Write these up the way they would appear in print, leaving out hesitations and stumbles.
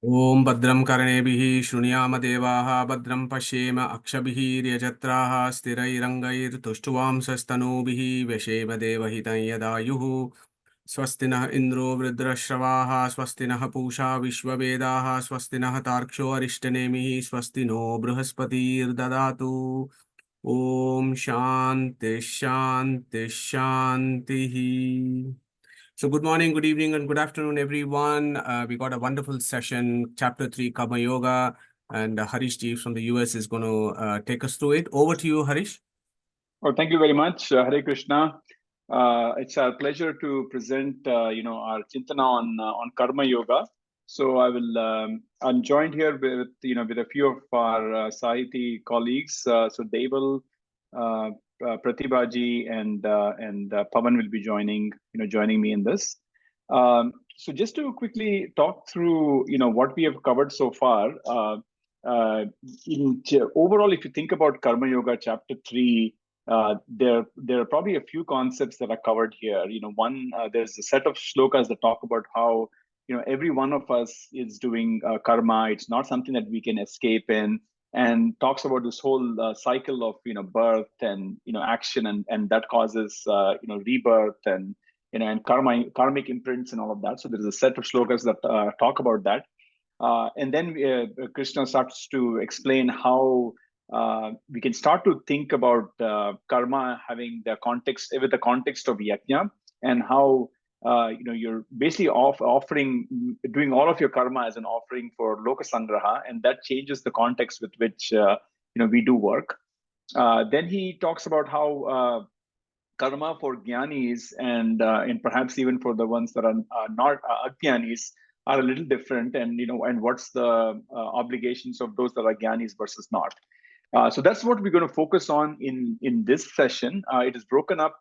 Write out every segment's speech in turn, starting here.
ॐ भद्रं कर्णेभिः शृणुयाम देवाः भद्रं पश्येम अक्षभिर्यजत्राः स्थिरैरङ्गैस्तुष्टुवांसस्तनूभिः व्यशेम देवहितं यदायुः स्वस्ति नः इन्द्रो वृद्धश्रवाः स्वस्ति नः पूषा विश्ववेदाः स्वस्ति नः तार्क्ष्यो अरिष्टनेमिः स्वस्ति नो बृहस्पतिर्ददातु ॐ शान्ति शान्ति शान्तिः. So, good morning, good evening, and good afternoon, everyone. We got a wonderful session, Chapter 3, Karma Yoga, and Harish Ji from the US is going to take us through it. Over to you, Harish. Oh, thank you very much, Hare Krishna. It's our pleasure to present, our Chintana on Karma Yoga. So I'm joined here with a few of our Sahiti colleagues. So Deval, Pratibha ji, and Pavan will be joining me in this. So just to quickly talk through, what we have covered so far. Overall, if you think about Karma Yoga Chapter 3. There are probably a few concepts that are covered here. One, there's a set of shlokas that talk about how every one of us is doing karma. It's not something that we can escape in, and talks about this whole cycle of birth and action, and that causes rebirth and and karmic imprints and all of that. So there's a set of shlokas that talk about that, and then Krishna starts to explain how. We can start to think about karma having the context with the context of yajna, and how you're basically doing all of your karma as an offering for lokasangraha, and that changes the context with which we do work. Then he talks about how karma for jnanis and perhaps even for the ones that are not ajnanis are a little different, and and what's the obligations of those that are jnanis versus not. So that's what we're going to focus on in this session. It is broken up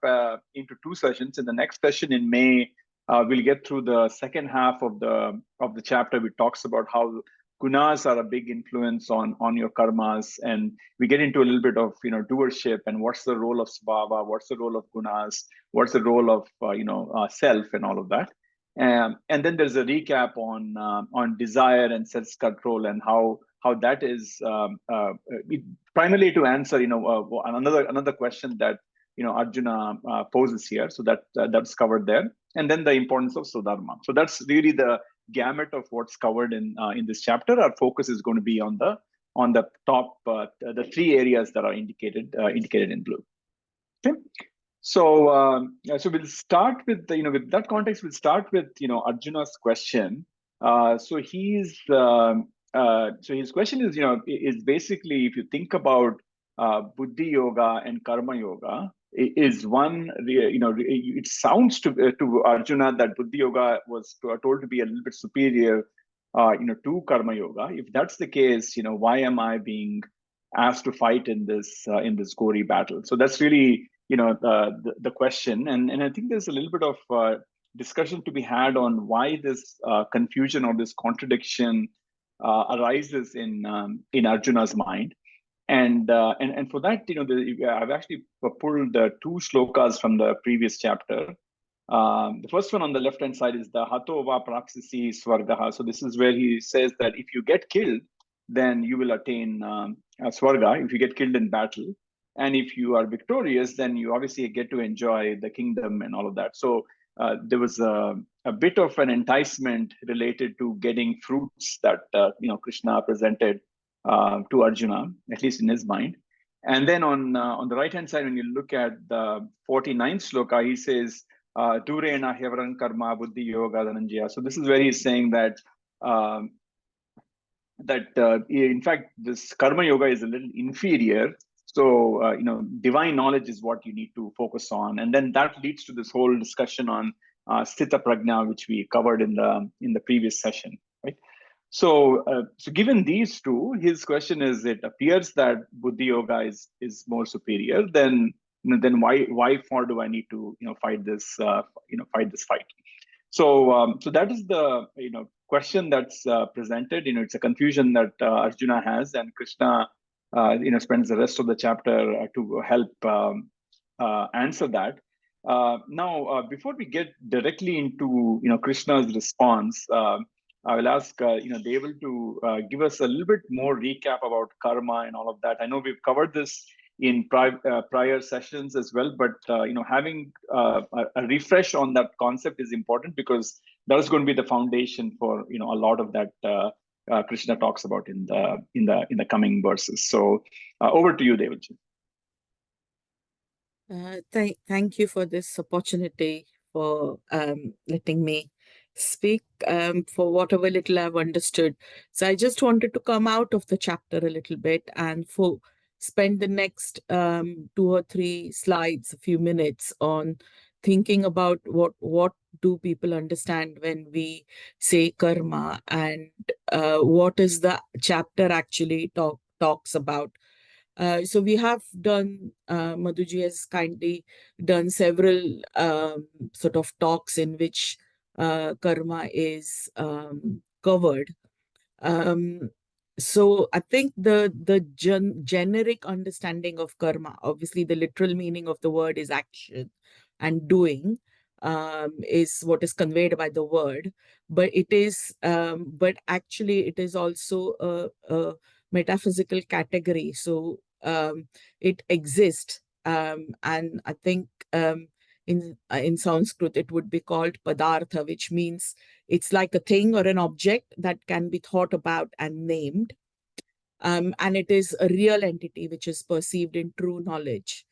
into two sessions. In the next session in May, we'll get through the second half of the chapter, which talks about how gunas are a big influence on your karmas, and we get into a little bit of doership and what's the role of svabha, what's the role of gunas, what's the role of self, and all of that. And then there's a recap on desire and self control, and how that is primarily to answer another question that Arjuna poses here. So that's covered there, and then the importance of Swadharma. So that's really the gamut of what's covered in this chapter. Our focus is going to be on the top the three areas that are indicated in blue. Okay. So we'll start with with that context. We'll start with Arjuna's question. So his question is basically, if you think about Buddhi Yoga and Karma Yoga, is one it sounds to Arjuna that Buddhi Yoga was told to be a little bit superior to Karma Yoga. If that's the case, why am I being asked to fight in this gory battle? So that's really the question, and I think there's a little bit of discussion to be had on why this confusion or this contradiction arises in Arjuna's mind, and for that, I've actually pulled two shlokas from the previous chapter. The first one on the left hand side is the Hato va prapsisi swargaha. So this is where he says that if you get killed, then you will attain swarga. If you get killed in battle, and if you are victorious, then you obviously get to enjoy the kingdom and all of that. So there was a bit of an enticement related to getting fruits that Krishna presented to Arjuna, at least in his mind. And then on the right hand side, when you look at the 49th sloka, he says, Durena Hevran Karma Buddhi Yoga Dhananjaya. So this is where he's saying that in fact this Karma Yoga is a little inferior. So divine knowledge is what you need to focus on, and then that leads to this whole discussion on Sthita Prajna, which we covered in the previous session, right? So given these two, his question is: it appears that Buddhi Yoga is more superior. Then why for do I need to fight this fight? So that is the question that's presented. It's a confusion that Arjuna has, and Krishna spends the rest of the chapter to help answer that. Now, before we get directly into Krishna's response, I will ask Deval to give us a little bit more recap about karma and all of that. I know we've covered this in prior sessions as well, but having a refresh on that concept is important, because that is going to be the foundation for a lot of that Krishna talks about in the coming verses. So over to you, Devalji. Thank you for this opportunity, for letting me speak, for whatever little I've understood. So I just wanted to come out of the chapter a little bit and spend the next 2 or 3 slides, a few minutes, on thinking about what do people understand when we say karma, and what is the chapter actually talks about. So we have done, Madhuji has kindly done several sort of talks in which karma is covered. So I think the generic understanding of karma, obviously the literal meaning of the word is action and doing, is what is conveyed by the word, but but actually it is also a metaphysical category. So it exists, and I think in Sanskrit it would be called padartha, which means it's like a thing or an object that can be thought about and named. And it is a real entity which is perceived in true knowledge.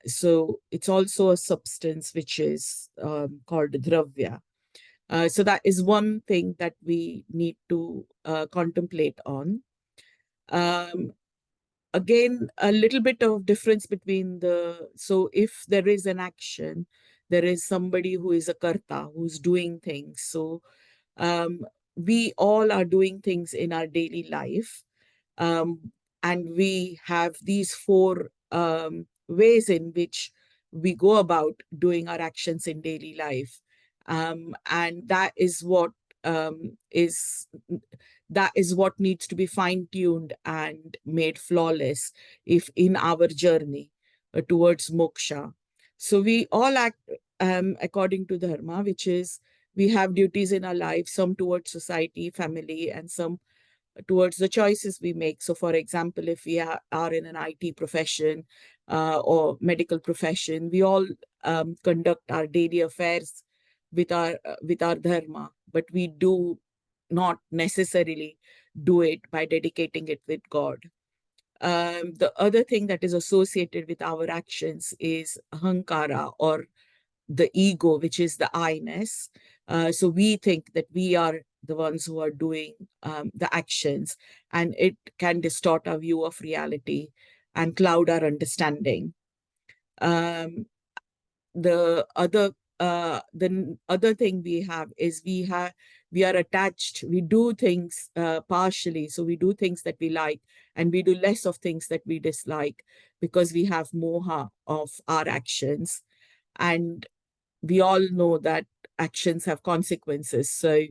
So it's also a substance which is called dravya. So that is one thing that we need to contemplate on. Again, a little bit of difference between so if there is an action, there is somebody who is a karta, who's doing things. So we all are doing things in our daily life. And we have these 4 ways in which we go about doing our actions in daily life. And that is what needs to be fine-tuned and made flawless if in our journey towards moksha. So we all act according to dharma, which is we have duties in our life, some towards society, family, and some towards the choices we make. So for example, if we are in an IT profession or medical profession, we all conduct our daily affairs with our dharma, but we do not necessarily do it by dedicating it with God. The other thing that is associated with our actions is ahankara, or the ego, which is the I-ness. So we think that we are the ones who are doing the actions, and it can distort our view of reality and cloud our understanding. The other thing we have is we are attached. We do things partially. So we do things that we like, and we do less of things that we dislike, because we have moha of our actions. And we all know that actions have consequences. So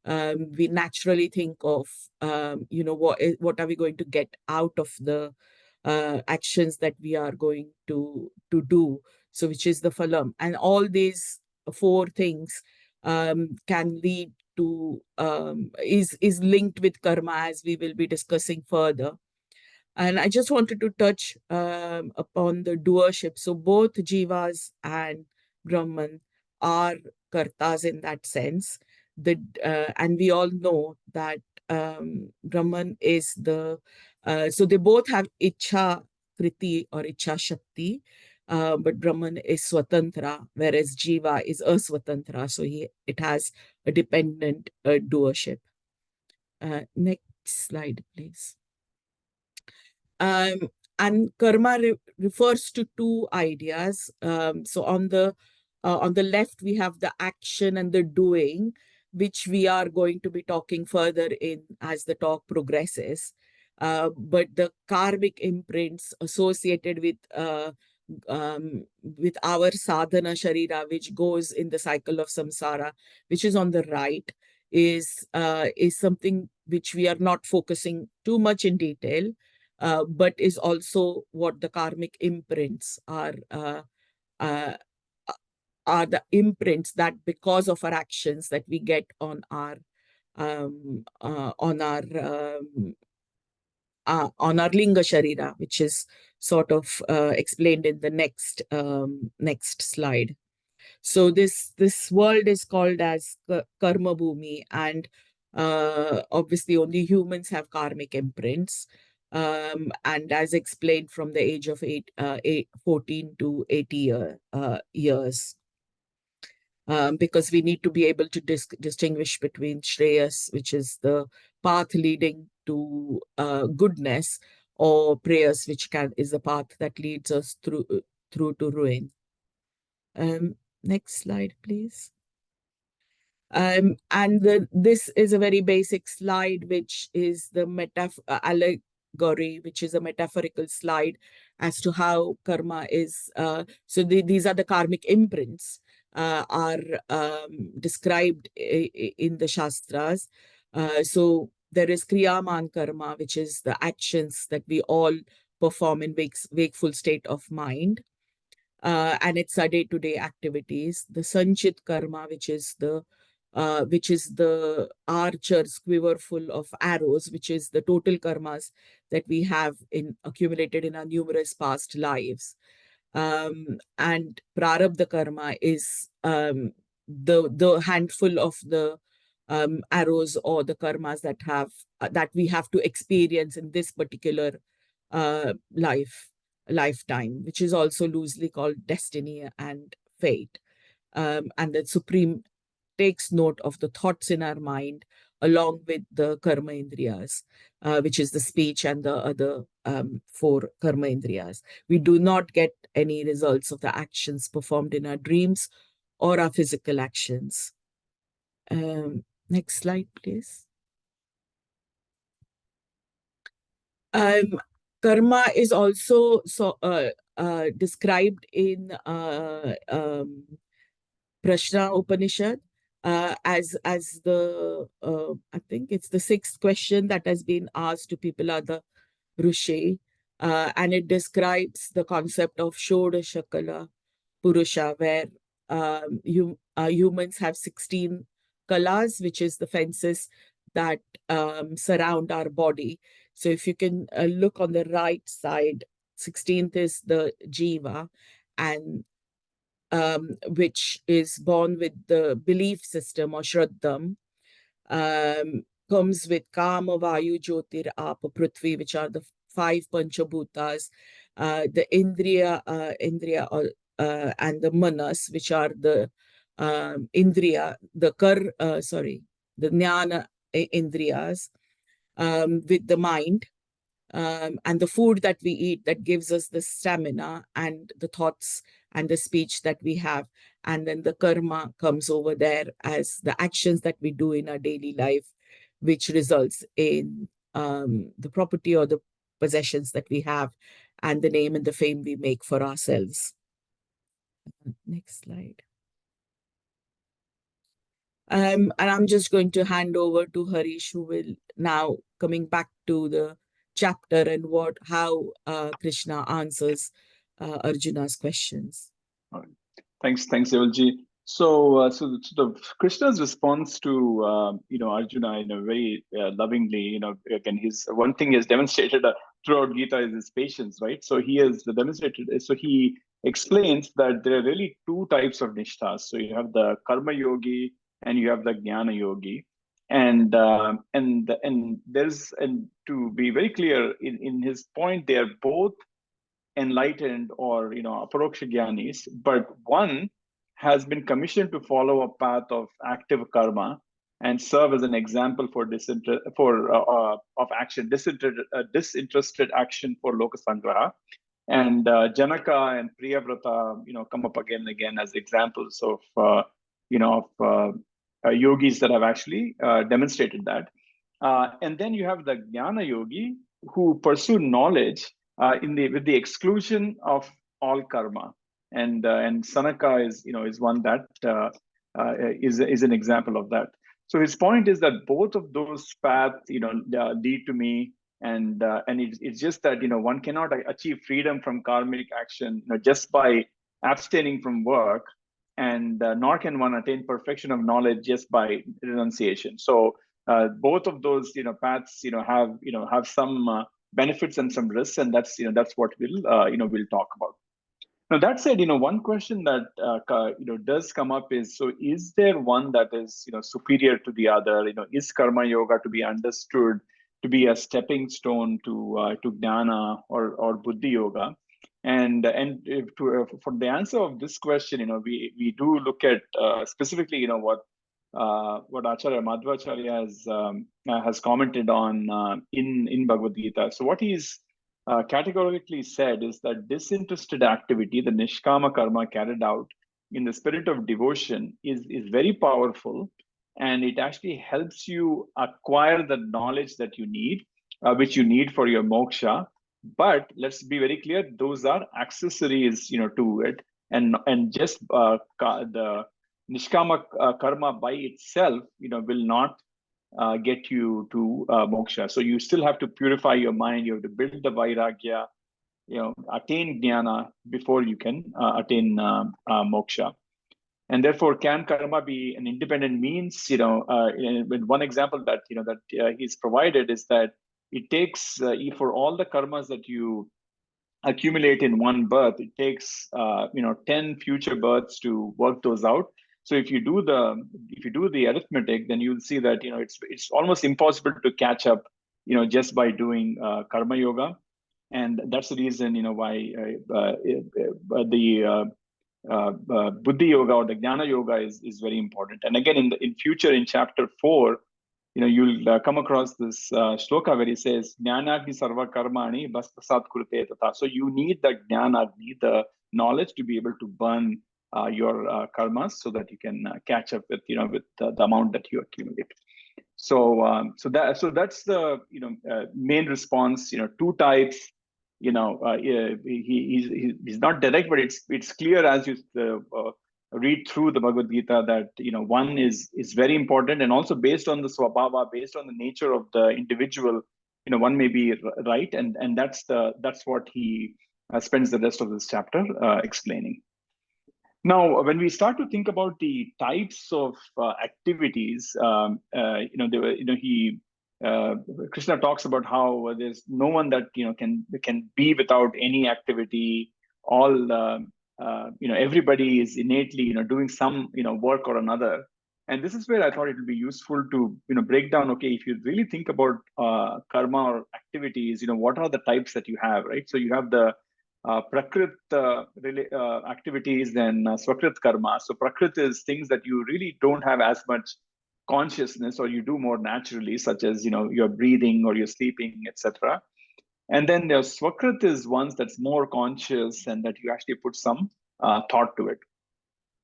we naturally think of, what are we going to get out of the actions that we are going to do. So which is the phalam. And all these 4 things can lead to, is linked with karma, as we will be discussing further. And I just wanted to touch upon the doership. So both Jivas and Brahman are kartas in that sense. And we all know that Brahman is so they both have Ichha Kriti or Ichha Shakti, but Brahman is Swatantra, whereas Jiva is Aswatantra. So it has a dependent doership. Next slide, please. And karma refers to 2 ideas. So on the left, we have the action and the doing, which we are going to be talking further in as the talk progresses. But the karmic imprints associated with our sadhana sharira, which goes in the cycle of samsara, which is on the right, is something which we are not focusing too much in detail, but is also what the karmic imprints are are the imprints that, because of our actions, that we get on our linga sharira, which is sort of explained in the next slide. So this world is called as karma bhumi, and obviously only humans have karmic imprints. And as explained, from the age of 14 to 80 years. Because we need to be able to distinguish between Shreyas, which is the path leading to goodness, or Prayas, which is the path that leads us through to ruin. Next slide, please. And this is a very basic slide, which is the allegory, which is a metaphorical slide as to how karma is. So these are the karmic imprints are described in the Shastras. So there is Kriyaman karma, which is the actions that we all perform in wakeful state of mind. And it's our day-to-day activities. The Sanchit karma, which is the archer's quiver full of arrows, which is the total karmas that we have accumulated in our numerous past lives. And Prarabdha karma is the handful of the arrows or the karmas that we have to experience in this particular lifetime, which is also loosely called destiny and fate. And the Supreme takes note of the thoughts in our mind along with the karma indriyas, which is the speech and the other 4 karma indriyas. We do not get any results of the actions performed in our dreams or our physical actions. Next slide, please. Karma is also described in Prashna Upanishad as the I think it's the 6th question that has been asked to Pipalada Rishi, and it describes the concept of Shodashakala Purusha, where humans have 16 kalas, which is the fences that surround our body. So if you can look on the right side, 16th is the Jiva, and which is born with the belief system or Shraddham, comes with Kama, Vayu, Jyotir, Apa, Prithvi, which are the 5 Panchabhutas, the Indriya, and the Manas, which are the Indriya, the Jnana Indriyas, with the mind, and the food that we eat that gives us the stamina and the thoughts and the speech that we have. And then the karma comes over there as the actions that we do in our daily life, which results in the property or the possessions that we have and the name and the fame we make for ourselves. Next slide. And I'm just going to hand over to Harish, who will now coming back to the chapter and how Krishna answers Arjuna's questions. Thanks, Devalji. So the Krishna's response to Arjuna in a very lovingly, again, one thing he has demonstrated throughout Gita is his patience, right? So he has demonstrated. So he explains that there are really 2 types of nishthas. So you have the karma yogi and you have the jnana yogi, and to be very clear in his point, they are both enlightened or aparoksha jnanis, but one has been commissioned to follow a path of active karma and serve as an example for disinterested action for lokasangraha. And Janaka and Priyavrata, come up again and again as examples of yogis that have actually demonstrated that. And then you have the jnana yogi who pursue knowledge with the exclusion of all karma, and Sanaka is one that is an example of that. So his point is that both of those paths lead to me, and it's just that one cannot achieve freedom from karmic action just by abstaining from work and nor can one attain perfection of knowledge just by renunciation. So both of those paths have some benefits and some risks, and that's what we'll talk about. Now that said, one question that does come up is, so is there one that is superior to the other? Is karma yoga to be understood to be a stepping stone to jnana or buddhi yoga? And for the answer of this question, we do look at specifically what Acharya Madhvacharya has commented on in Bhagavad Gita. So what he's categorically said is that disinterested activity, the nishkama karma carried out in the spirit of devotion, is very powerful, and it actually helps you acquire the knowledge that you need, which you need for your moksha. But let's be very clear; those are accessories, to it, and just the nishkama karma by itself, will not get you to moksha. So you still have to purify your mind. You have to build the vairagya, attain jnana before you can attain moksha. And therefore, can karma be an independent means? With one example that he's provided is that it takes for all the karmas that you accumulate in one birth, it takes 10 future births to work those out. So if you do the arithmetic, then you'll see that it's almost impossible to catch up just by doing karma yoga, and that's the reason why the buddhi yoga or the jnana yoga is very important. And again, in future, in chapter 4, you'll come across this shloka where he says jnanagni sarva karmani bhasmasat kurute tata. So you need the jnanagni, the knowledge, to be able to burn your karmas so that you can catch up with with the amount that you accumulate. So that's the main response. Two types. He's not direct, but it's clear as you read through the Bhagavad Gita that one is very important, and also based on the swabhava, based on the nature of the individual, one may be right, and that's what he spends the rest of this chapter explaining. Now, when we start to think about the types of activities, Krishna talks about how there's no one that can be without any activity. All everybody is innately doing some work or another, and this is where I thought it would be useful to break down. Okay, if you really think about karma or activities, what are the types that you have, right? So you have the prakrit activities and swakrit karma. So prakrit is things that you really don't have as much consciousness, or you do more naturally, such as your breathing or your sleeping, etc. And then the swakrit is ones that's more conscious and that you actually put some thought to it.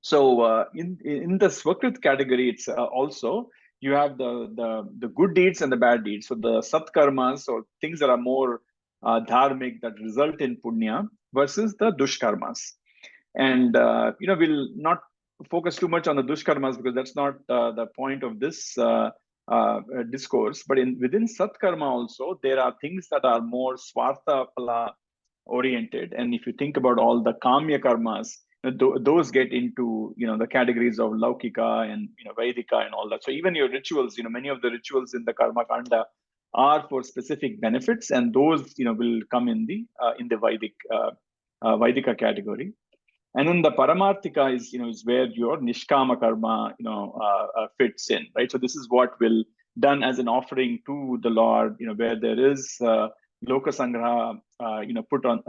So in the swakrit category, it's also you have the good deeds and the bad deeds. So the satkarmas, or things that are more dharmic, that result in punya, versus the dushkarmas. And we'll not focus too much on the dushkarmas because that's not the point of this discourse. But within satkarma also, there are things that are more swartha phala oriented. And if you think about all the kamya karmas, those get into the categories of laukika and vaidika and all that. So even your rituals, many of the rituals in the karma kanda are for specific benefits, and those will come in the Vaidika category. And then the Paramarthika is where your Nishkama karma fits in, right? So this is what will done as an offering to the Lord, where there is Loka Sangraha, put on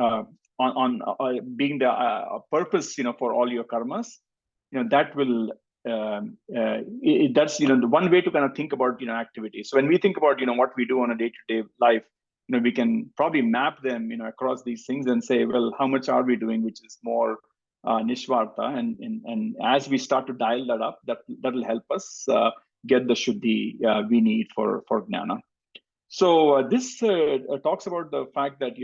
being the purpose, for all your karmas. That will that's the one way to kind of think about activities. So when we think about what we do on a day-to-day life, we can probably map them across these things and say, well, how much are we doing, which is more nishvarta, and as we start to dial that up, that'll help us get the shuddhi we need for jnana. So this talks about the fact that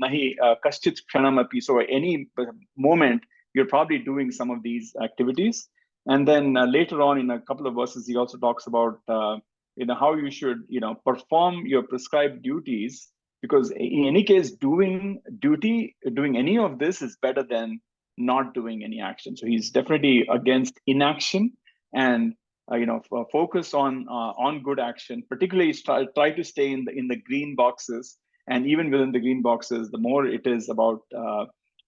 nahi kaschit kshanam api. So any moment you're probably doing some of these activities, and then later on in a couple of verses he also talks about how you should perform your prescribed duties, because in any case doing any of this is better than not doing any action. So he's definitely against inaction, and focus on good action. Particularly, try to stay in the green boxes, and even within the green boxes, the more it is about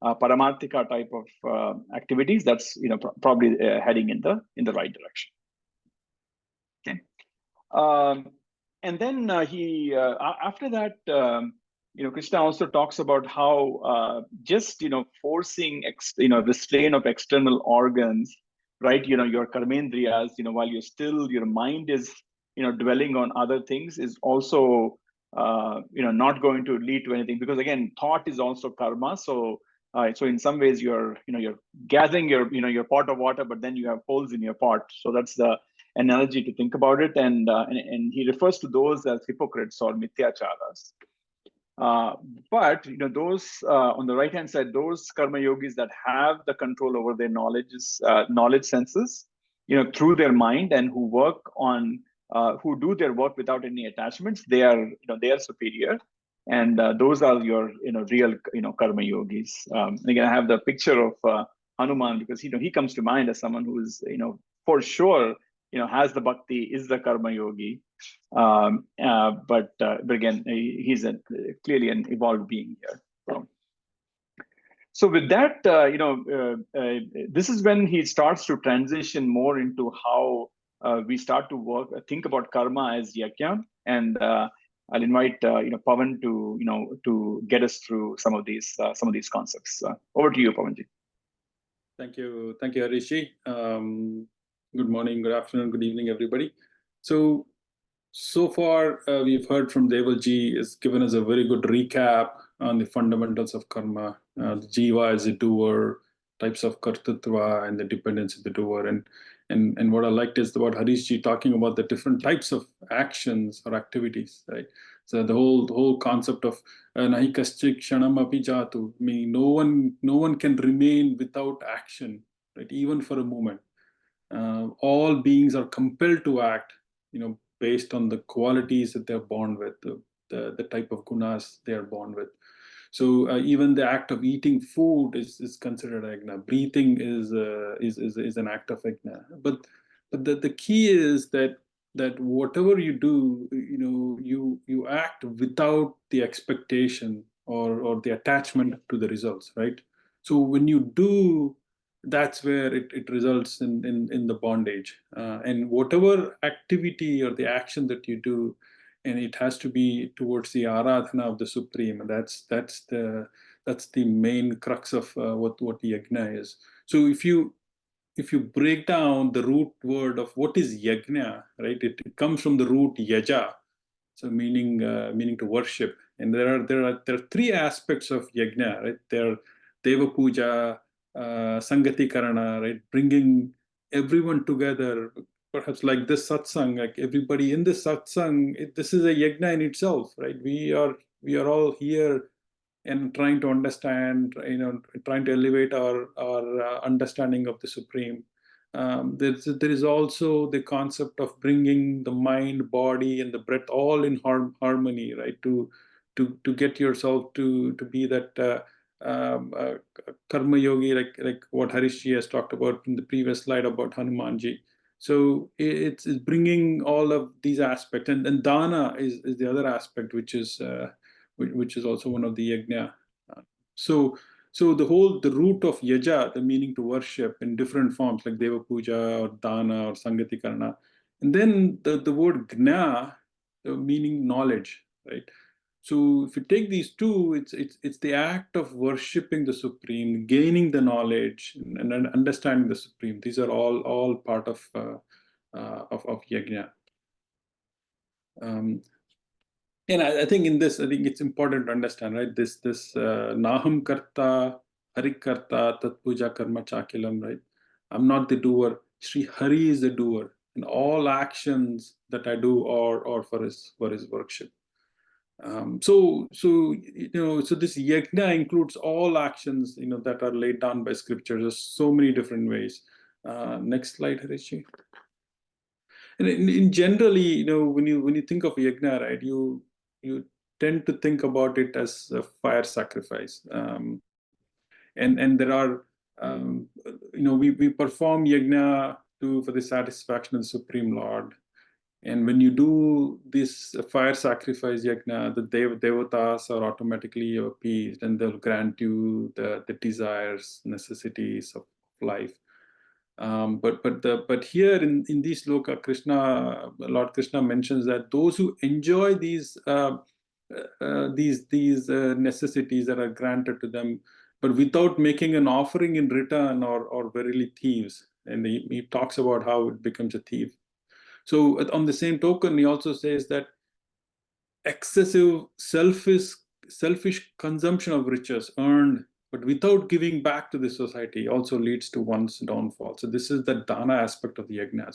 paramarthika type of activities, that's probably heading in the right direction. Okay. And then he after that, Krishna also talks about how just forcing restraint of external organs, right? Your karmendriyas, while you're still, your mind is dwelling on other things, is also not going to lead to anything, because again, thought is also karma. So in some ways you're gathering your pot of water, but then you have holes in your pot. So that's the analogy to think about it, and he refers to those as hypocrites or mityacharas. But those on the right hand side, those karma yogis that have the control over their knowledge senses, through their mind, and who work on who do their work without any attachments, they are superior, and those are your real karma yogis. Again, I have the picture of Hanuman, because he comes to mind as someone who is for sure has the bhakti, is the karma yogi. But again, he's clearly an evolved being here. So with that, this is when he starts to transition more into how we start to think about karma as yajna, and I'll invite Pavan to get us through some of these concepts. Over to you, Pavanji. Thank you, Harishi. Good morning, good afternoon, good evening, everybody. So far, we've heard from Devalji, has given us a very good recap on the fundamentals of karma, the jiva as a doer, types of kartatva, and the dependence of the doer. And what I liked is what Harishji talking about the different types of actions or activities, right? So the whole concept of nahi kaschik kshanam api jatu, meaning no one can remain without action, right? Even for a moment. All beings are compelled to act, based on the qualities that they're born with, the type of gunas they are born with. So even the act of eating food is considered yajna. Breathing is an act of yajna. But the key is that whatever you do, you act without the expectation or the attachment to the results, right? So when you do, that's where it results in the bondage. And whatever activity or the action that you do, and it has to be towards the aradhana of the Supreme. And that's the main crux of what the yajna is. So if you break down the root word of what is yajna, right? It comes from the root yaja, so meaning to worship. And there are three aspects of yajna, right? There are deva puja, sangati karana, right? Bringing everyone together, perhaps like this satsang, like everybody in this satsang, this is a yajna in itself, right? We are all here and trying to understand, trying to elevate our understanding of the Supreme. There is also the concept of bringing the mind, body, and the breath all in harmony, right? To get yourself to be that karma yogi, like what Harishji has talked about in the previous slide about Hanumanji. So it's bringing all of these aspects, and dana is the other aspect, which is also one of the yajna. So the root of yaja, the meaning to worship in different forms, like deva puja or dana or sangati karana, and then the word gna, the meaning knowledge, right? So if you take these two, it's the act of worshiping the Supreme, gaining the knowledge, and understanding the Supreme. These are all part of yajna. And I think it's important to understand, right? This naham karta, hari karta, tat puja karma chakilam, right? I'm not the doer. Sri Hari is the doer, and all actions that I do are for his worship. So this yajna includes all actions, that are laid down by scripture. There's so many different ways. Next slide, Harishi. And in generally, when you think of yajna, right, you tend to think about it as a fire sacrifice. And there are we perform yajna for the satisfaction of the Supreme Lord. And when you do this fire sacrifice yajna, the devatas are automatically appeased, and they'll grant you the desires, necessities of life. But here in this sloka, Lord Krishna mentions that those who enjoy these necessities that are granted to them, but without making an offering in return, or verily thieves. And he talks about how it becomes a thief. So on the same token, he also says that excessive selfish consumption of riches earned but without giving back to the society also leads to one's downfall. So this is the dana aspect of the yajna.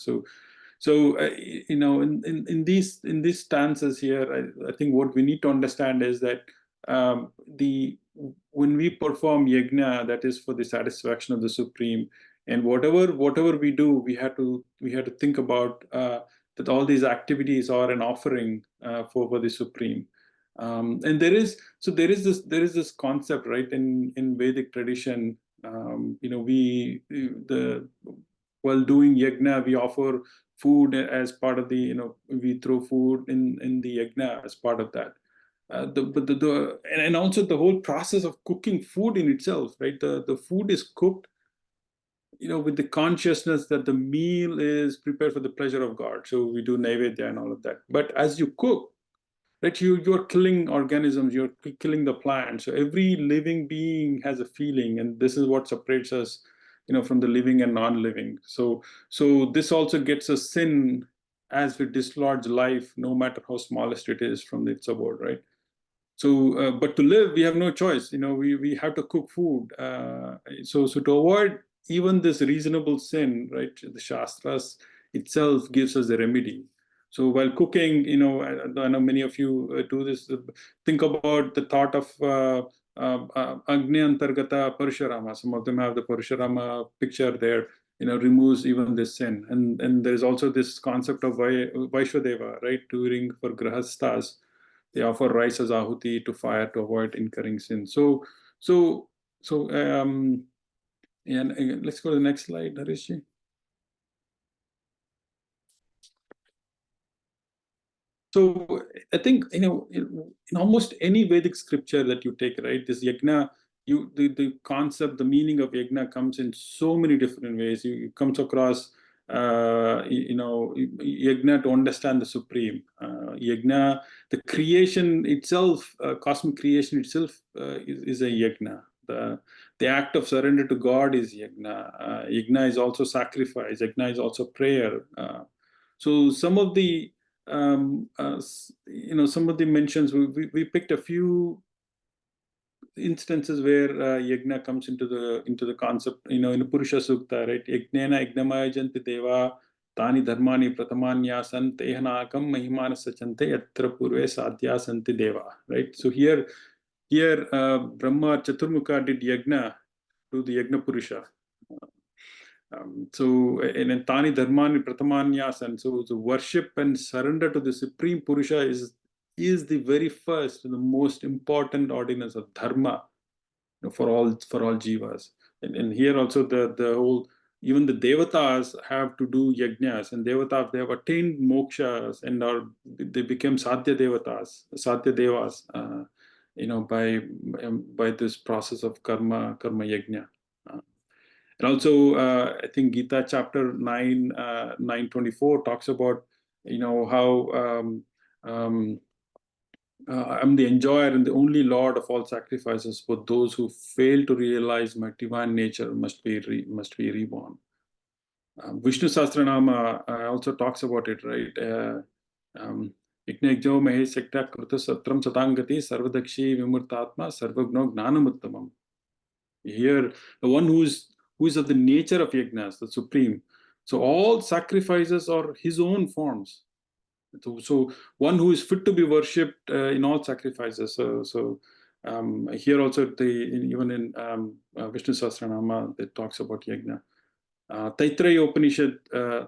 So in these stanzas here, I think what we need to understand is that when we perform yajna, that is for the satisfaction of the Supreme, and whatever we do, we have to think about that all these activities are an offering for the Supreme. And there is this concept, right, in Vedic tradition. While doing yajna, we offer food as part of the, we throw food in the yajna as part of that. And also the whole process of cooking food in itself, right? The food is cooked, with the consciousness that the meal is prepared for the pleasure of God. So we do naivedya and all of that. But as you cook, right, you're killing organisms, you're killing the plant. So every living being has a feeling, and this is what separates us, from the living and non-living. So this also gets a sin as we dislodge life, no matter how smallest it is, from its abode, right? So, but to live, we have no choice. We have to cook food. So to avoid even this reasonable sin, right, the Shastras itself gives us a remedy. So while cooking, I know many of you do this. Think about the thought of Agni Antargata Parashurama. Some of them have the Parashurama picture there. Removes even this sin. And there is also this concept of Vaishwadeva, right, during for Grahasthas. They offer rice as ahuti to fire to avoid incurring sin. And let's go to the next slide, Harishji. So I think, in almost any Vedic scripture that you take, right, this yajna, the concept, the meaning of yajna comes in so many different ways. It comes across, yajna to understand the Supreme. Yajna, the creation itself, cosmic creation itself is a yajna. The act of surrender to God is yajna. Yajna is also sacrifice. Yajna is also prayer. So some of the some of the mentions, we picked a few instances where yajna comes into the concept, in the Purusha Sukta, right? Yajnena yajnamaya janti deva tani dharmani pratamanya sant ehanakam mahimana sachante yatra purve sadhya santi deva, right? So here Brahma Chaturmukha did yajna to the Yajna Purusha. So in Tani Dharmani Pratamanyas, so the worship and surrender to the Supreme Purusha is the very first and the most important ordinance of dharma, for all jivas. And here also the whole, even the devatas have to do yajnas, and devatas, they have attained mokshas and they became sadhya devas, by this process of karma yajna. And also, I think Gita chapter 9:24 talks about, how I'm the enjoyer and the only Lord of all sacrifices. For those who fail to realize my divine nature must be reborn. Vishnu Sahasranama also talks about it, right? Iknegjo mehe sekta kruta satram satangati sarvadakshi vimurtatma sarvagno gnanamuttamam. Here, the one who is of the nature of yajnas, the Supreme. So all sacrifices are his own forms. So one who is fit to be worshipped in all sacrifices. So here also, even in Vishnu Sahasranama, it talks about yajna. Taittiriya Upanishad,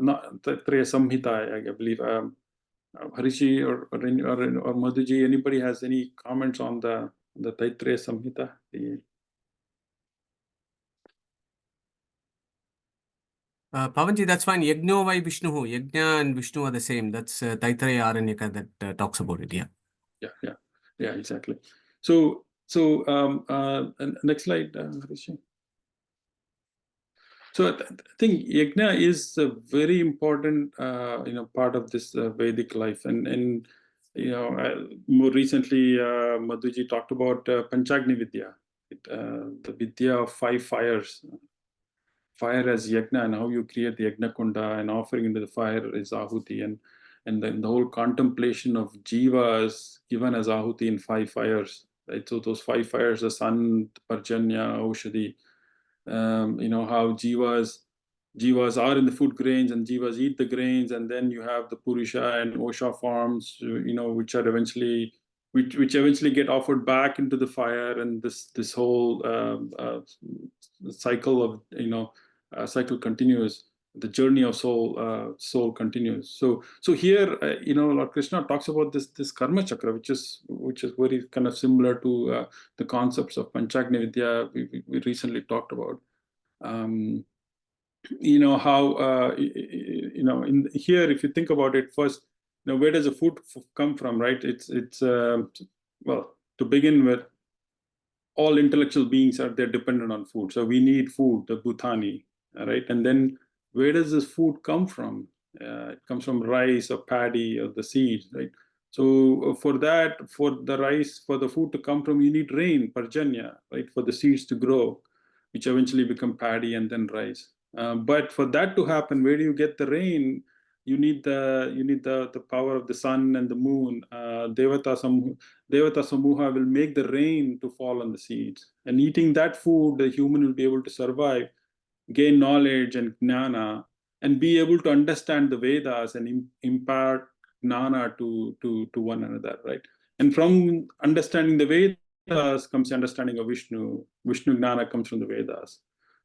not Taittiriya Samhita, I believe. Harishi or Madhuji, anybody has any comments on the Taittiriya Samhita? Pavanji, that's fine. Yajno vai Vishnu. Yajna and Vishnu are the same. That's Taittiriya Aranyaka that talks about it. Yeah. Yeah, exactly. So and next slide, Harishi. So I think yajna is a very important part of this Vedic life, and more recently Madhuji talked about Panchagni Vidya, the Vidya of 5 fires. Fire as yajna, and how you create the yajna kunda, and offering into the fire is ahuti, and then the whole contemplation of jivas given as ahuti in 5 fires, right? So those 5 fires, the sun, parjanya, oshadi, how jivas are in the food grains, and jivas eat the grains, and then you have the Purusha and Osha forms, which are eventually which eventually get offered back into the fire, and this whole cycle of cycle continues. The journey of soul continues. So here, Lord Krishna talks about this karma chakra, which is very kind of similar to the concepts of Panchagni Vidya we recently talked about. How in here, if you think about it, first, where does the food come from, right? It's well, to begin with, all intellectual beings they're dependent on food, so we need food, the bhutani, right? And then where does this food come from? It comes from rice or paddy or the seeds, right? So for the rice, for the food to come from, you need rain, parjanya, right? For the seeds to grow, which eventually become paddy and then rice. But for that to happen, where do you get the rain? You need the power of the sun and the moon. Devata Samuha will make the rain to fall on the seeds. And eating that food, the human will be able to survive, gain knowledge and gnana, and be able to understand the Vedas and impart gnana to one another, right? And from understanding the Vedas comes the understanding of Vishnu. Vishnu gnana comes from the Vedas.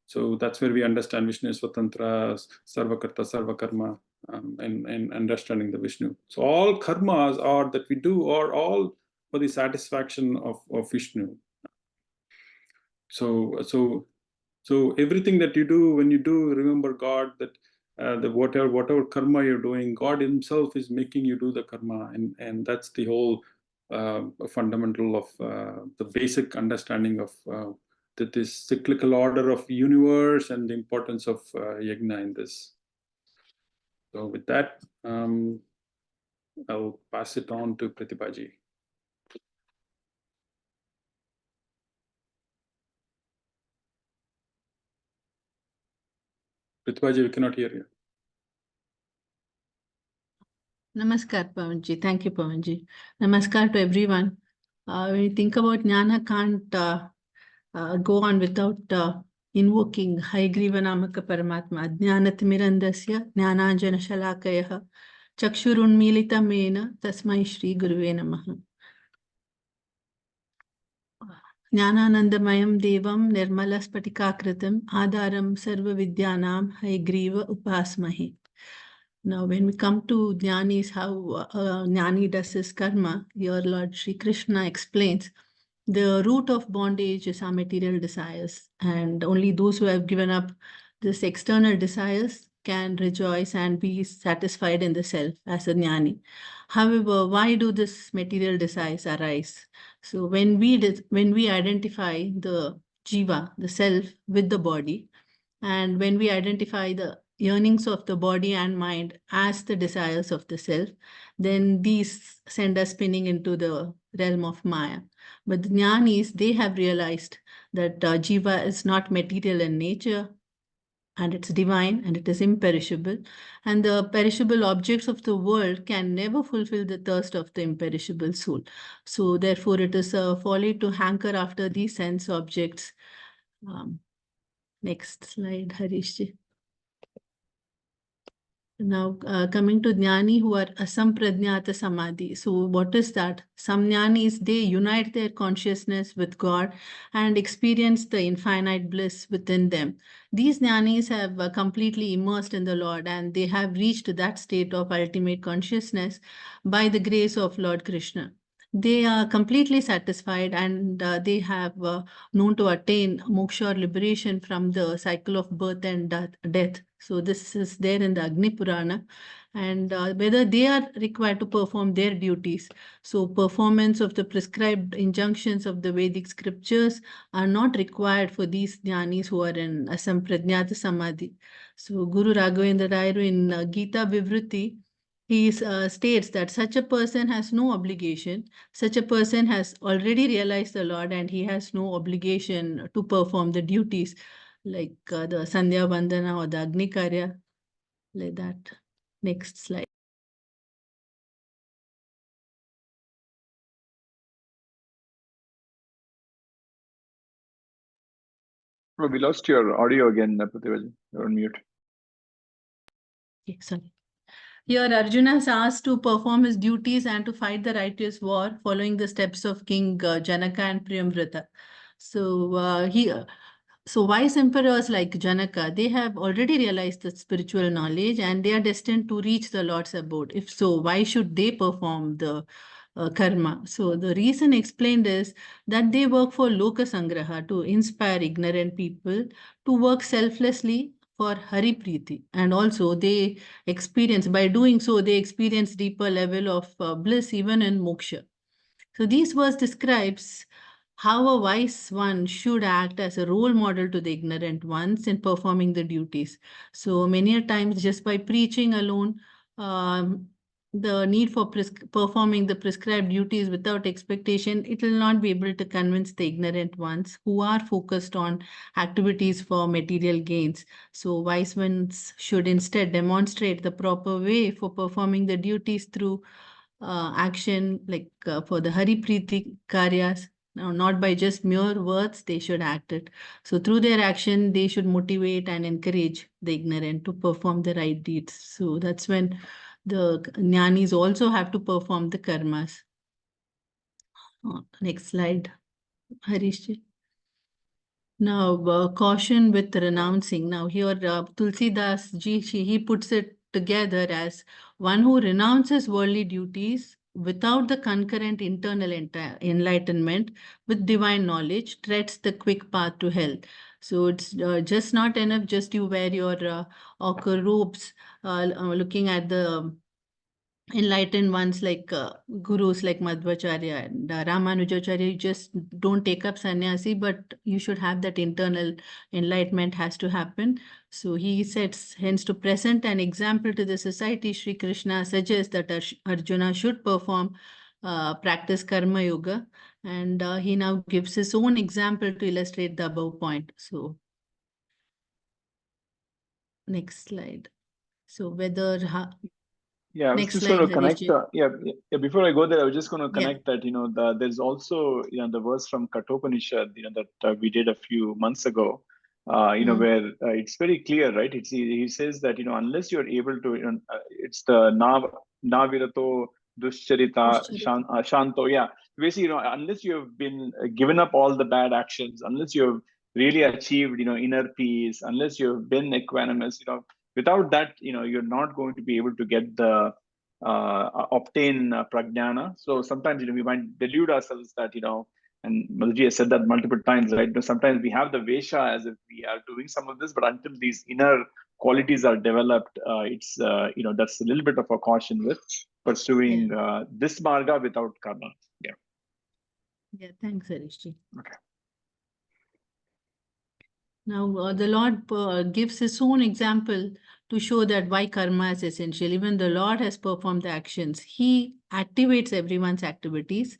So that's where we understand Vishnu Swatantra, Sarvakarta, Sarvakarma, and understanding the Vishnu. So all karmas are that we do are all for the satisfaction of Vishnu. So everything that you do, when you do remember God, that whatever karma you're doing, God Himself is making you do the karma, and that's the whole fundamental of the basic understanding of this cyclical order of universe and the importance of yajna in this. So with that, I'll pass it on to Pratibhaji. Pratibhaji, we cannot hear you. Namaskar, Pavanji. Thank you, Pavanji. Namaskar to everyone. When you think about Jnana, can't go on without invoking Hayagriva Namaka Paramatma. Jnanatimirandasya Jnananjana Shalakayah Chakshurunmilita Mena Tasmai Shri Guruve Namaha. Jnananandamayam Devam Nirmala Spatikakritam Adaram Sarva Vidyanam Hayagriva Upasmahi. Now, when we come to Jnanis, how Jnani does his karma, your Lord Sri Krishna explains the root of bondage is our material desires, and only those who have given up this external desires can rejoice and be satisfied in the self as a Jnani. However, why do this material desires arise? So when we identify the jiva, the self, with the body, and when we identify the yearnings of the body and mind as the desires of the self, then these send us spinning into the realm of Maya. But the Jnanis, they have realized that jiva is not material in nature, and it's divine, and it is imperishable. And the perishable objects of the world can never fulfill the thirst of the imperishable soul. So therefore, it is a folly to hanker after these sense objects. Next slide, Harishji. Now, coming to Jnani who are asampradnyata samadhi. So what is that? Some Jnanis, they unite their consciousness with God and experience the infinite bliss within them. These Jnanis have completely immersed in the Lord, and they have reached that state of ultimate consciousness by the grace of Lord Krishna. they are completely satisfied, and they have known to attain moksha or liberation from the cycle of birth and death. So this is there in the Agni Purana, and whether they are required to perform their duties. So performance of the prescribed injunctions of the Vedic scriptures are not required for these jnanis who are in Asampradnyata Samadhi. So Guru Raghavendra Rayaru in Gita Vivruti, he states that such a person has no obligation. Such a person has already realized the Lord, and he has no obligation to perform the duties like the Sandhya Vandana or the Agni Karya, like that. Next slide. Oh, we lost your audio again, Prithviraj. You're on mute. Okay, sorry. Here, Arjuna is asked to perform his duties and to fight the righteous war, following the steps of King Janaka and Priyamvrata. So wise emperors like Janaka, they have already realized the spiritual knowledge and they are destined to reach the Lord's abode. If so, why should they perform the karma? So the reason explained is that they work for Loka Sangraha, to inspire ignorant people to work selflessly for Hari Priti, and also they experience, by doing so, they experience deeper level of bliss even in moksha. So these verse describes how a wise one should act as a role model to the ignorant ones in performing the duties. So many a times, just by preaching alone, the need for performing the prescribed duties without expectation, it will not be able to convince the ignorant ones who are focused on activities for material gains. So wise ones should instead demonstrate the proper way for performing the duties through action, like for the Hari Priti Karyas. Now, not by just mere words, they should act it. So through their action, they should motivate and encourage the ignorant to perform the right deeds. So that's when the jnanis also have to perform the karmas. Next slide, Harish. Now, caution with renouncing. Now, here Tulsidas ji, he puts it together as one who renounces worldly duties without the concurrent internal enlightenment with divine knowledge treads the quick path to hell. So it's just not enough just you wear your ochre robes looking at the enlightened ones like gurus like Madhvacharya and Ramanujacharya. You just don't take up sannyasi, but you should have that internal enlightenment has to happen. So he sets hence to present an example to the society. Sri Krishna suggests that Arjuna should perform practice karma yoga, and he now gives his own example to illustrate the above point. So next slide. So whether Yeah, I was next just slide, going to connect. Harishji. Before I go there, I was just going to Yeah. connect that, there's also, the verse from Kathopanishad, that we did a few months ago, where it's very clear, right? He says that, unless you're able to, it's the Navirato Duscharita Shanto. Yeah. Basically, unless you've been given up all the bad actions, unless you've really achieved, inner peace, unless you've been equanimous, without that, you're not going to be able to get the obtain prajnana. So sometimes, we might delude ourselves that, and Madhuji has said that multiple times, right? Sometimes we have the Vesha as if we are doing some of this, but until these inner qualities are developed, it's, that's a little bit of a caution with pursuing this marga without karma. Yeah. Yeah, thanks, Harishji. Okay. Now, the Lord gives his own example to show that why karma is essential. Even the Lord has performed the actions. He activates everyone's activities,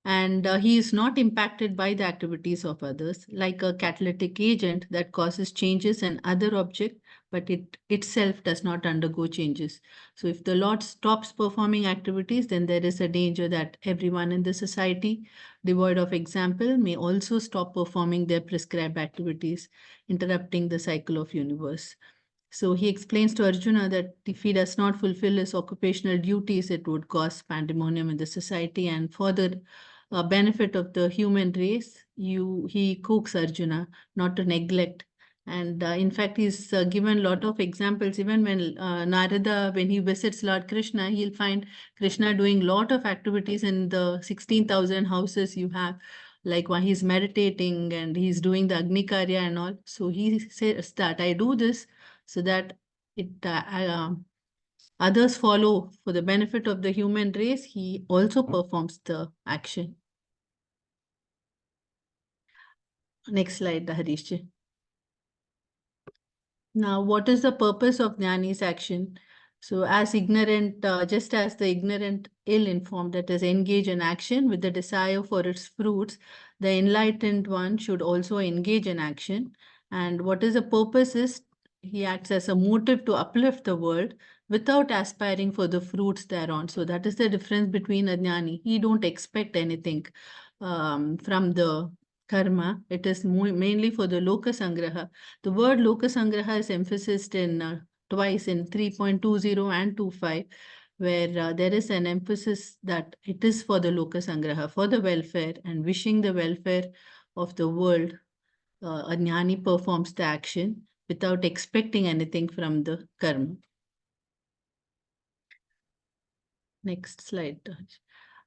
and he is not impacted by the activities of others, like a catalytic agent that causes changes in other object, but it itself does not undergo changes. So if the Lord stops performing activities, then there is a danger that everyone in the society, devoid of example, may also stop performing their prescribed activities, interrupting the cycle of universe. So he explains to Arjuna that if he does not fulfill his occupational duties, it would cause pandemonium in the society, and for the benefit of the human race, he coaxes Arjuna not to neglect And in fact, he's given a lot of examples. Even when Narada, when he visits Lord Krishna, he'll find Krishna doing a lot of activities in the 16,000 houses you have. Like while he's meditating and he's doing the Agni Karya and all. So he says that I do this so that others follow for the benefit of the human race. He also performs the action. Next slide, Harishji. Now, what is the purpose of Jnani's action? So as ignorant, just as the ignorant, ill-informed, that is, engage in action with the desire for its fruits, the enlightened one should also engage in action. And what is the purpose is, he acts as a motive to uplift the world without aspiring for the fruits thereon. So that is the difference between a Jnani. He don't expect anything from the karma. It is mainly for the Loka Sangraha. The word Loka Sangraha is emphasized in twice in 3.20 and 2.5, where there is an emphasis that it is for the Loka Sangraha, for the welfare and wishing the welfare of the world. A Jnani performs the action without expecting anything from the karma. Next slide.